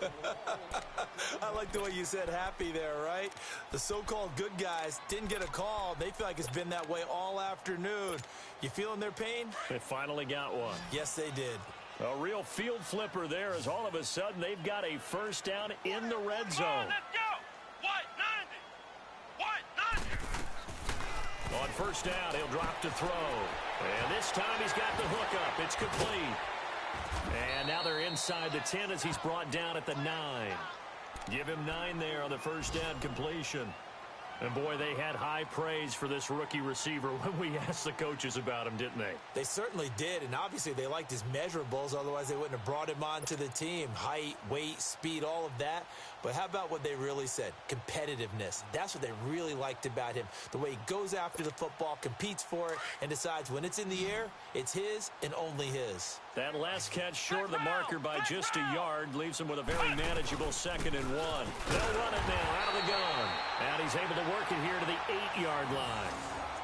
[SPEAKER 2] I like the way you said happy there, right? The so-called good guys didn't get a call. They feel like it's been that way all afternoon. You feeling their pain?
[SPEAKER 1] They finally got one.
[SPEAKER 2] Yes, they did.
[SPEAKER 1] A real field flipper there as all of a sudden they've got a first down in the red zone.
[SPEAKER 3] Let's go! What? 90! What? 90!
[SPEAKER 1] On first down, he'll drop to throw. And this time he's got the hook up. It's complete. And now they're inside the 10 as he's brought down at the 9. Give him 9 there on the first down completion. And, boy, they had high praise for this rookie receiver when we asked the coaches about him, didn't they?
[SPEAKER 2] They certainly did, and obviously they liked his measurables. Otherwise, they wouldn't have brought him onto the team. Height, weight, speed, all of that. But how about what they really said? Competitiveness. That's what they really liked about him. The way he goes after the football, competes for it, and decides when it's in the air, it's his and only his.
[SPEAKER 1] That last catch short of the marker by just a yard leaves him with a very manageable 2nd and 1. They'll run it now out of the gun. And he's able to work it here to the 8-yard line.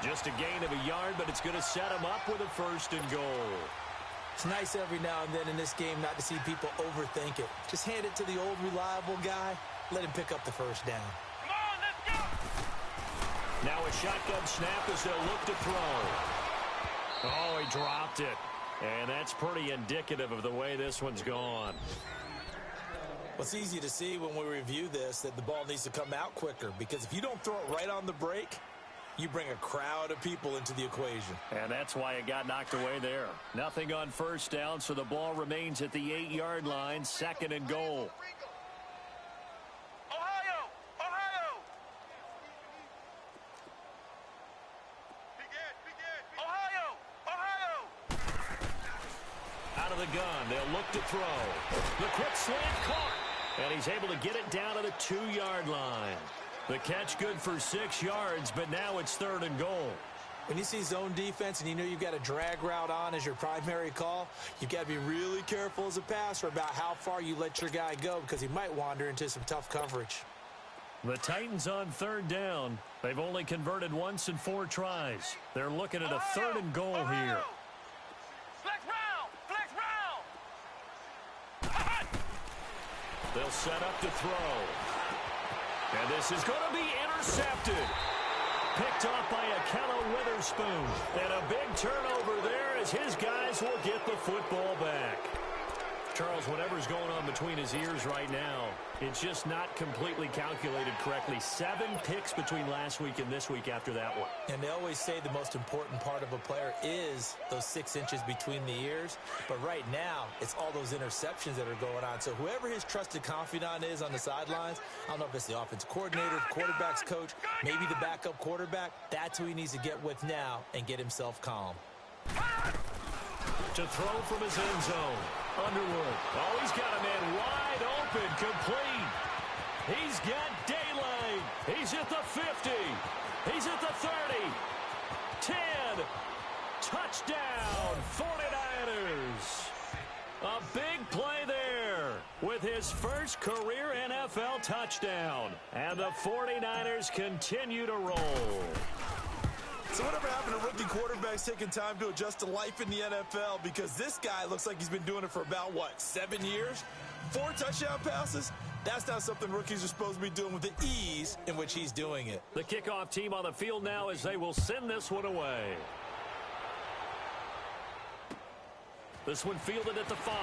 [SPEAKER 1] Just a gain of a yard, but it's going to set him up with a 1st and goal.
[SPEAKER 2] It's nice every now and then in this game not to see people overthink it. Just hand it to the old reliable guy. Let him pick up the first down.
[SPEAKER 3] Come on, let's go!
[SPEAKER 1] Now a shotgun snap as they'll look to throw. Oh, he dropped it. And that's pretty indicative of the way this one's gone.
[SPEAKER 2] Well, it's easy to see when we review this that the ball needs to come out quicker, because if you don't throw it right on the break, you bring a crowd of people into the equation.
[SPEAKER 1] And that's why it got knocked away there. Nothing on first down, so the ball remains at the 8-yard line, 2nd and goal.
[SPEAKER 3] Ohio! Ohio! Ohio! Ohio!
[SPEAKER 1] Out of the gun, they'll look to throw. The quick slant caught. And he's able to get it down to the 2-yard line. The catch good for 6 yards, but now it's 3rd and goal.
[SPEAKER 2] When you see zone defense and you know you've got a drag route on as your primary call, you've got to be really careful as a passer about how far you let your guy go, because he might wander into some tough coverage.
[SPEAKER 1] The Titans on 3rd down. They've only converted once in 4 tries. They're looking at a 3rd and goal here.
[SPEAKER 3] Flex round! Flex round!
[SPEAKER 1] They'll set up to throw. And this is going to be intercepted. Picked off by Akello Witherspoon. And a big turnover there as his guys will get the football back. Charles, whatever's going on between his ears right now, it's just not completely calculated correctly. 7 picks between last week and this week after that one.
[SPEAKER 2] And they always say the most important part of a player is those 6 inches between the ears. But right now, it's all those interceptions that are going on. So whoever his trusted confidant is on the sidelines, I don't know if it's the offensive coordinator, the quarterback's coach, maybe the backup quarterback, that's who he needs to get with now and get himself calm.
[SPEAKER 1] To throw from his end zone. Underwood. Oh, he's got a man wide open, complete. He's got daylight. He's at the 50. He's at the 30. 10. Touchdown, 49ers. A big play there with his first career NFL touchdown. And the 49ers continue to roll.
[SPEAKER 2] So whatever happened to rookie quarterbacks taking time to adjust to life in the NFL? Because this guy looks like he's been doing it for about, 7 years? 4 touchdown passes? That's not something rookies are supposed to be doing with the ease in which he's doing it.
[SPEAKER 1] The kickoff team on the field now as they will send this one away. This one fielded at the 5.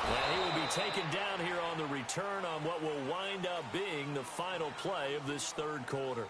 [SPEAKER 1] And he will be taken down here on the return on what will wind up being the final play of this 3rd quarter.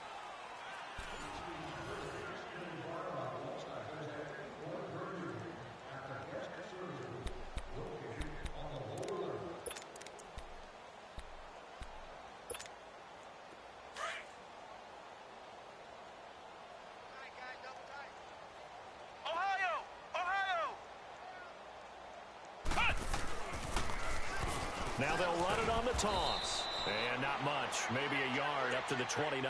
[SPEAKER 1] Now they'll run it on the toss. And not much, maybe a yard up to the 29.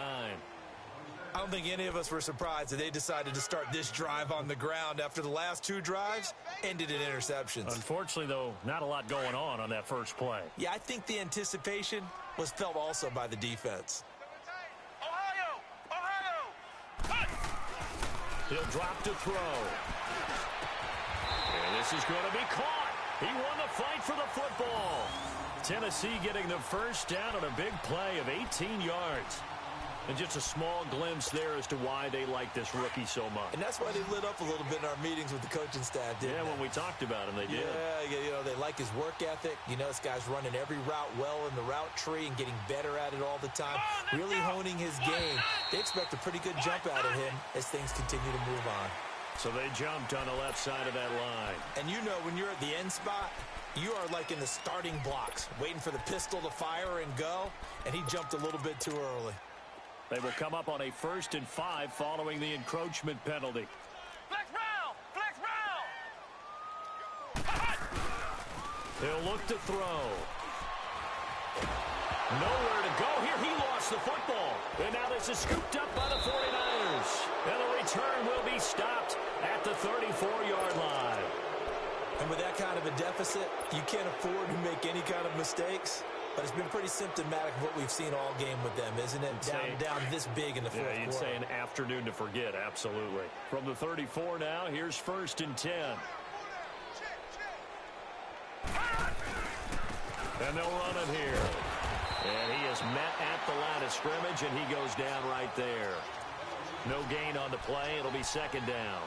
[SPEAKER 2] I don't think any of us were surprised that they decided to start this drive on the ground after the last two drives ended in interceptions.
[SPEAKER 1] Unfortunately, though, not a lot going on that first play.
[SPEAKER 2] Yeah, I think the anticipation was felt also by the defense.
[SPEAKER 3] Ohio!
[SPEAKER 1] He'll drop to throw. And this is going to be caught. He won the fight for the football. Tennessee getting the first down on a big play of 18 yards. And just a small glimpse there as to why they like this rookie so much.
[SPEAKER 2] And that's why they lit up a little bit in our meetings with the coaching staff, didn't they?
[SPEAKER 1] When we talked about him, they did.
[SPEAKER 2] Yeah, you know, they like his work ethic. You know, this guy's running every route well in the route tree and getting better at it all the time, really honing his game. They expect a pretty good jump out of him as things continue to move on.
[SPEAKER 1] So they jumped on the left side of that line.
[SPEAKER 2] And you know, when you're at the end spot, you are like in the starting blocks, waiting for the pistol to fire and go, and he jumped a little bit too early.
[SPEAKER 1] They will come up on a 1st and 5 following the encroachment penalty.
[SPEAKER 3] Flex round! Flex round!
[SPEAKER 1] He'll look to throw. Nowhere to go here. He lost the football. And now this is scooped up by the 49ers. And the return will be stopped at the 34-yard line.
[SPEAKER 2] And with that kind of a deficit, you can't afford to make any kind of mistakes. But it's been pretty symptomatic of what we've seen all game with them, isn't it? Down this big in the fourth quarter.
[SPEAKER 1] You'd say an afternoon to forget, absolutely. From the 34 now, here's 1st and 10. And they'll run it here. And he is met at the line of scrimmage, and he goes down right there. No gain on the play. It'll be 2nd down.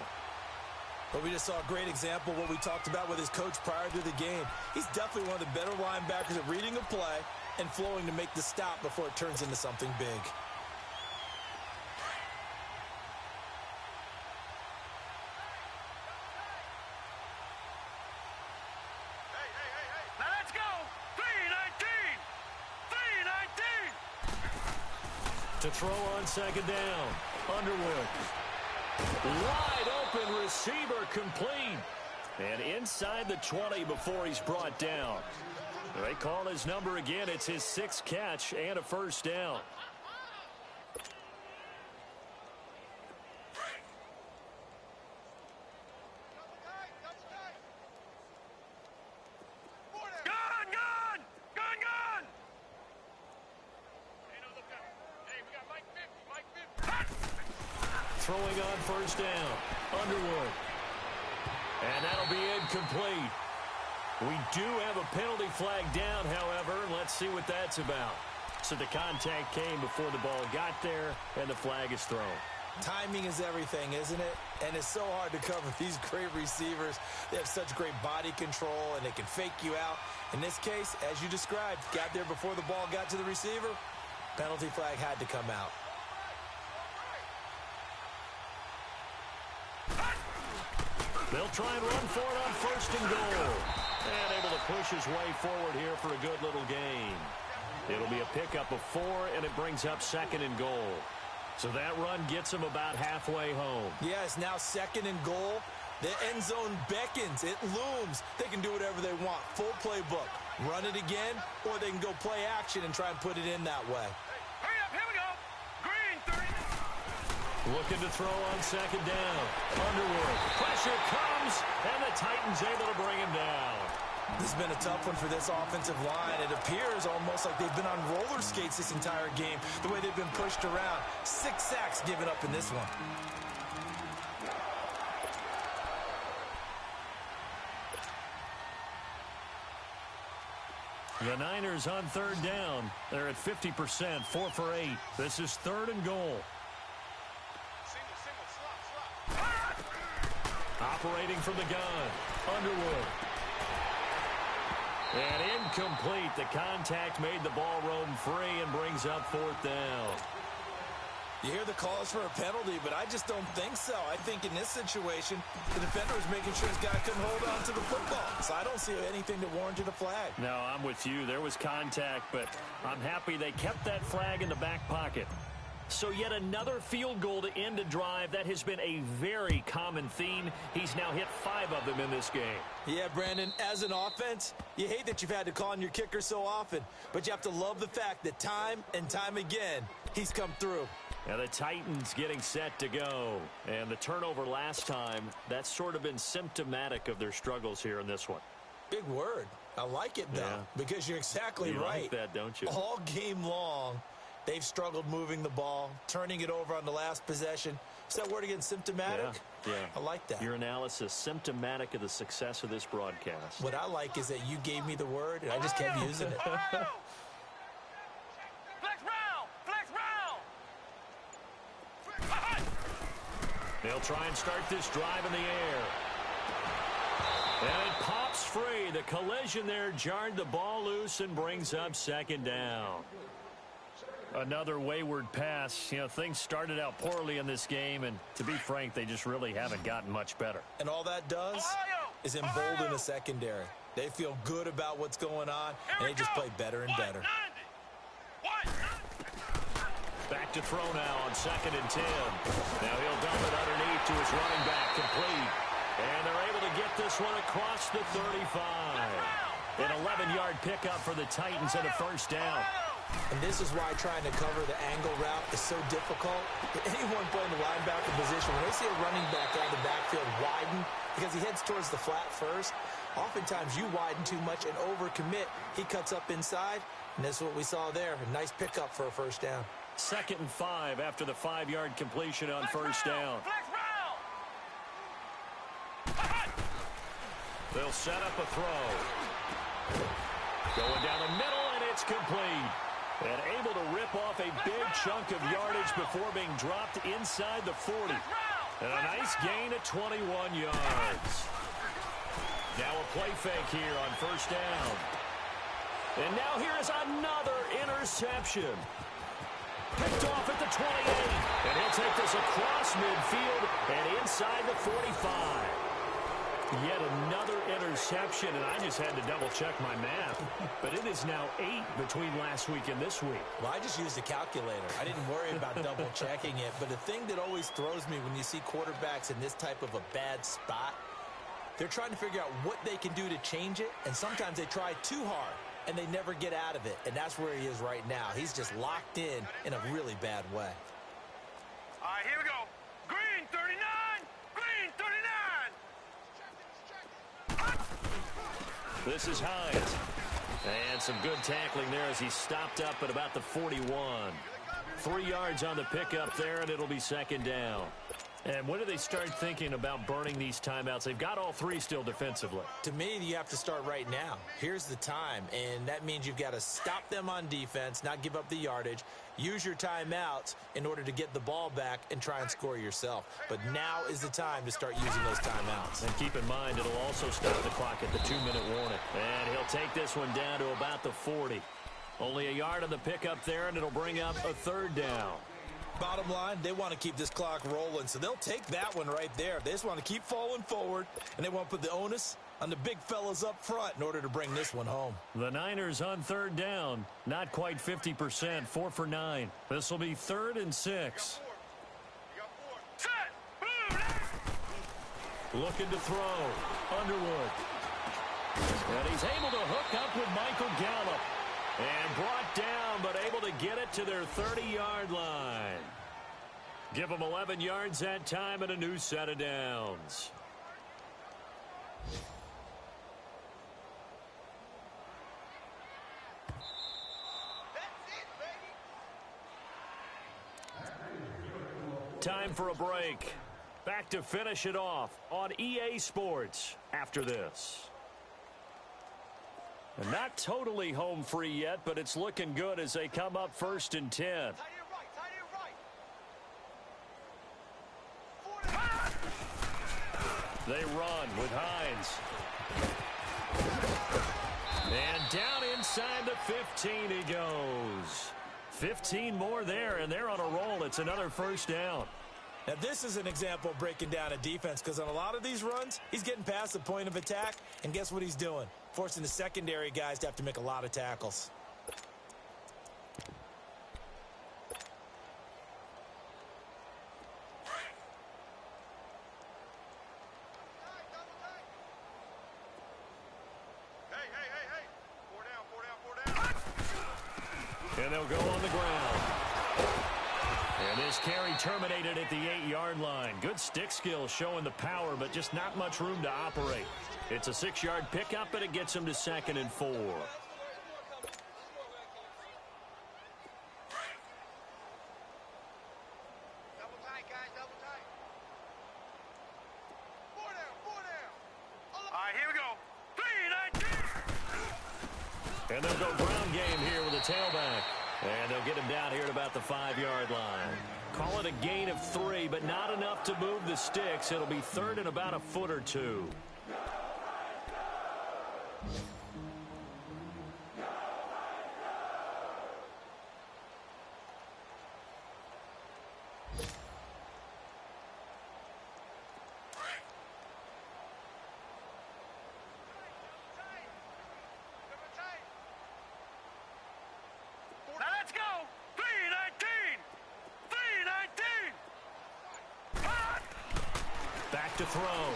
[SPEAKER 2] But we just saw a great example of what we talked about with his coach prior to the game. He's definitely one of the better linebackers at reading a play and flowing to make the stop before it turns into something big.
[SPEAKER 3] Now let's go! 3-19! 3-19!
[SPEAKER 1] To throw on 2nd down. Underwood. Wide open receiver complete. And inside the 20 before he's brought down. They call his number again. It's his 6th catch and a 1st down. Throwing on 1st down. Underwood. And that'll be incomplete. We do have a penalty flag down, however. Let's see what that's about. So the contact came before the ball got there, and the flag is thrown.
[SPEAKER 2] Timing is everything, isn't it? And it's so hard to cover these great receivers. They have such great body control, and they can fake you out. In this case, as you described, got there before the ball got to the receiver. Penalty flag had to come out.
[SPEAKER 1] They'll try and run for it on 1st and goal. And able to push his way forward here for a good little gain. It'll be a pickup of 4, and it brings up 2nd and goal. So that run gets him about halfway home.
[SPEAKER 2] Yeah, it's now 2nd and goal. The end zone beckons. It looms. They can do whatever they want. Full playbook. Run it again, or they can go play action and try and put it in that way.
[SPEAKER 3] Hurry up, here we go! Green, 30.
[SPEAKER 1] Looking to throw on 2nd down. Underwood. Pressure comes, and the Titans able to bring him down.
[SPEAKER 2] This has been a tough one for this offensive line. It appears almost like they've been on roller skates this entire game, the way they've been pushed around. 6 sacks given up in this one.
[SPEAKER 1] The Niners on 3rd down. They're at 50%, 4 for 8. This is 3rd and goal. Operating from the gun. Underwood. And incomplete. The contact made the ball roam free and brings up 4th down.
[SPEAKER 2] You hear the calls for a penalty, but I just don't think so. I think in this situation, the defender was making sure his guy couldn't hold on to the football. So I don't see anything to warrant a flag.
[SPEAKER 1] No, I'm with you. There was contact, but I'm happy they kept that flag in the back pocket. So yet another field goal to end a drive. That has been a very common theme. He's now hit 5 of them in this game.
[SPEAKER 2] Yeah, Brandon, as an offense, you hate that you've had to call on your kicker so often, but you have to love the fact that time and time again, he's come through.
[SPEAKER 1] Now the Titans getting set to go. And the turnover last time, that's sort of been symptomatic of their struggles here in this one.
[SPEAKER 2] Big word. I like it, though, because you're exactly
[SPEAKER 1] you
[SPEAKER 2] right.
[SPEAKER 1] Like that, don't you?
[SPEAKER 2] All game long, they've struggled moving the ball, turning it over on the last possession. Is that word again, symptomatic?
[SPEAKER 1] Yeah.
[SPEAKER 2] I like that.
[SPEAKER 1] Your analysis, symptomatic of the success of this broadcast.
[SPEAKER 2] What I like is that you gave me the word, and I just kept using it.
[SPEAKER 3] Flex round! Flex round!
[SPEAKER 1] They'll try and start this drive in the air. And it pops free. The collision there jarred the ball loose and brings up second down. Another wayward pass. You know, things started out poorly in this game, and to be frank, they just really haven't gotten much better.
[SPEAKER 2] And all that does is embolden the secondary. They feel good about what's going on, and they just play better and better.
[SPEAKER 1] Back to throw now on 2nd and 10. Now he'll dump it underneath to his running back, complete. And they're able to get this one across the 35. An 11-yard pickup for the Titans and a first down.
[SPEAKER 2] And this is why trying to cover the angle route is so difficult. Anyone playing the linebacker position, when they see a running back out of the backfield widen, because he heads towards the flat first, oftentimes you widen too much and overcommit. He cuts up inside, and that's what we saw there. A nice pickup for a first down.
[SPEAKER 1] 2nd and 5 after the 5-yard completion on first down. They'll set up a throw. Going down the middle, and it's complete. And able to rip off a big chunk of yardage before being dropped inside the 40. And a nice gain of 21 yards. Now a play fake here on first down. And now here is another interception. Picked off at the 28. And he'll take this across midfield and inside the 45. Yet another interception, and I just had to double-check my math. But it is now 8 between last week and this week.
[SPEAKER 2] Well, I just used a calculator. I didn't worry about double-checking it. But the thing that always throws me when you see quarterbacks in this type of a bad spot, they're trying to figure out what they can do to change it, and sometimes they try too hard, and they never get out of it. And that's where he is right now. He's just locked in a really bad way.
[SPEAKER 3] All right, here we go. Green 39! Green 39!
[SPEAKER 1] This is Hines. And some good tackling there as he stopped up at about the 41. 3 yards on the pickup there, and it'll be second down. And when do they start thinking about burning these timeouts? They've got all 3 still defensively.
[SPEAKER 2] To me, you have to start right now. Here's the time, and that means you've got to stop them on defense, not give up the yardage, use your timeouts in order to get the ball back and try and score yourself. But now is the time to start using those timeouts.
[SPEAKER 1] And keep in mind, it'll also stop the clock at the 2-minute warning. And he'll take this one down to about the 40. Only a yard on the pickup there, and it'll bring up a third down.
[SPEAKER 2] Bottom line, they want to keep this clock rolling, so they'll take that one right there. They just want to keep falling forward, and they want to put the onus on the big fellas up front in order to bring this one home.
[SPEAKER 1] The Niners on third down, not quite 50%, 4 for 9. This will be 3rd and 6. Looking to throw. Underwood. And he's able to hook up with Michael Gallup. And brought down, but able to get it to their 30-yard line. Give them 11 yards that time and a new set of downs. Time for a break. Back to finish it off on EA Sports after this. And not totally home free yet, but it's looking good as they come up 1st and 10. They run with Hines. And down inside the 15 he goes. 15 more there, and they're on a roll. It's another first down.
[SPEAKER 2] Now, this is an example of breaking down a defense, because on a lot of these runs, he's getting past the point of attack, and guess what he's doing? Forcing the secondary guys to have to make a lot of tackles.
[SPEAKER 1] And they'll go on the ground. And this carry terminated at the 8-yard line. Good stick skill showing the power, but just not much room to operate. It's a 6-yard pickup, and it gets them to 2nd and 4.
[SPEAKER 3] Double tight, guys, double tight. 4 down, 4 down. All right, here we go. 3-19.
[SPEAKER 1] And they'll go ground game here with a tailback. And they'll get him down here at about the 5-yard line. Call it a gain of 3, but not enough to move the sticks. It'll be 3rd and about a foot or 2.
[SPEAKER 3] Now let's go. 3-19. 3-19.
[SPEAKER 1] Back to throw.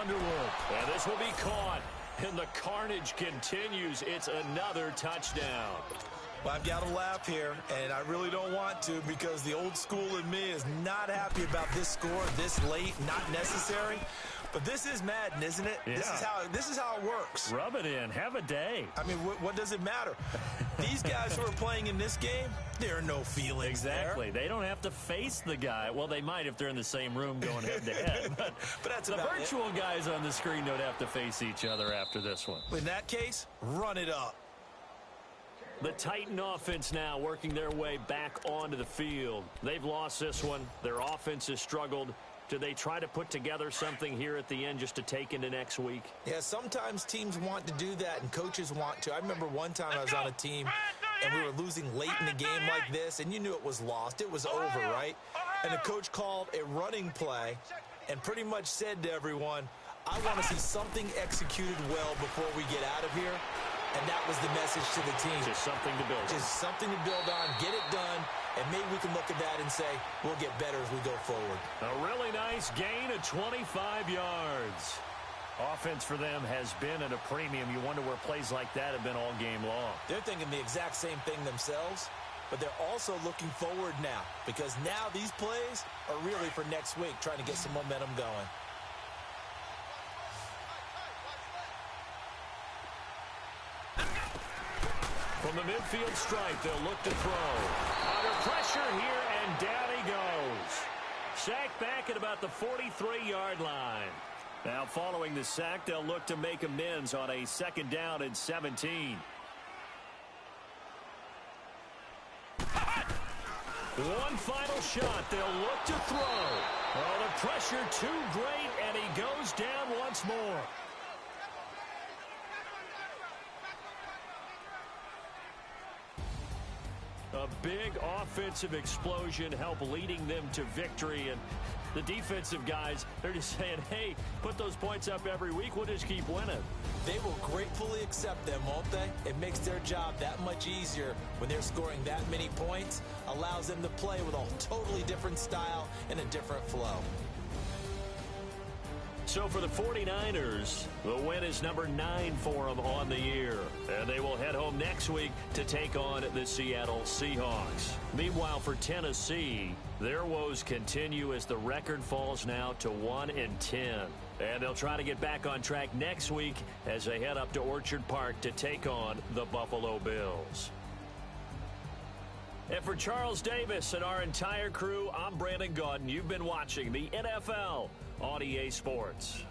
[SPEAKER 1] Underwood. And this will be caught. And the carnage continues. It's another touchdown.
[SPEAKER 2] Well, I've got to laugh here, and I really don't want to because the old school in me is not happy about this score this late, not necessary. But this is Madden, isn't it?
[SPEAKER 1] Yeah.
[SPEAKER 2] This is how it works.
[SPEAKER 1] Rub it in. Have a day.
[SPEAKER 2] I mean, what does it matter? These guys who are playing in this game, there are no feelings
[SPEAKER 1] Exactly.
[SPEAKER 2] there.
[SPEAKER 1] They don't have to face the guy. Well, they might if they're in the same room going head-to-head. But
[SPEAKER 2] that's
[SPEAKER 1] the
[SPEAKER 2] about
[SPEAKER 1] virtual guys on the screen don't have to face each other after this one.
[SPEAKER 2] In that case, run it up.
[SPEAKER 1] The Titan offense now working their way back onto the field. They've lost this one. Their offense has struggled. Do they try to put together something here at the end just to take into next week?
[SPEAKER 2] Yeah, sometimes teams want to do that and coaches want to. I remember one time I was on a team and we were losing late in a game like this, and you knew it was lost. It was over, right? And the coach called a running play and pretty much said to everyone, I want to see something executed well before we get out of here. And that was the message to the team.
[SPEAKER 1] Just something to build on.
[SPEAKER 2] Just something to build on, get it done, and maybe we can look at that and say, we'll get better as we go forward.
[SPEAKER 1] A really nice gain of 25 yards. Offense for them has been at a premium. You wonder where plays like that have been all game long.
[SPEAKER 2] They're thinking the exact same thing themselves, but they're also looking forward now because now these plays are really for next week, trying to get some momentum going.
[SPEAKER 1] From the midfield stripe, they'll look to throw. Under pressure here, and down he goes. Sacked back at about the 43-yard line. Now, following the sack, they'll look to make amends on a 2nd down and 17. One final shot. They'll look to throw. Oh, the pressure too great, and he goes down once more. A big offensive explosion helped leading them to victory. And the defensive guys, they're just saying, hey, put those points up every week. We'll just keep winning.
[SPEAKER 2] They will gratefully accept them, won't they? It makes their job that much easier when they're scoring that many points. Allows them to play with a totally different style and a different flow.
[SPEAKER 1] So for the 49ers, the win is number 9 for them on the year. And they will head home next week to take on the Seattle Seahawks. Meanwhile, for Tennessee, their woes continue as the record falls now to 1-10. And they'll try to get back on track next week as they head up to Orchard Park to take on the Buffalo Bills. And for Charles Davis and our entire crew, I'm Brandon Gaudin. You've been watching the NFL on EA Sports.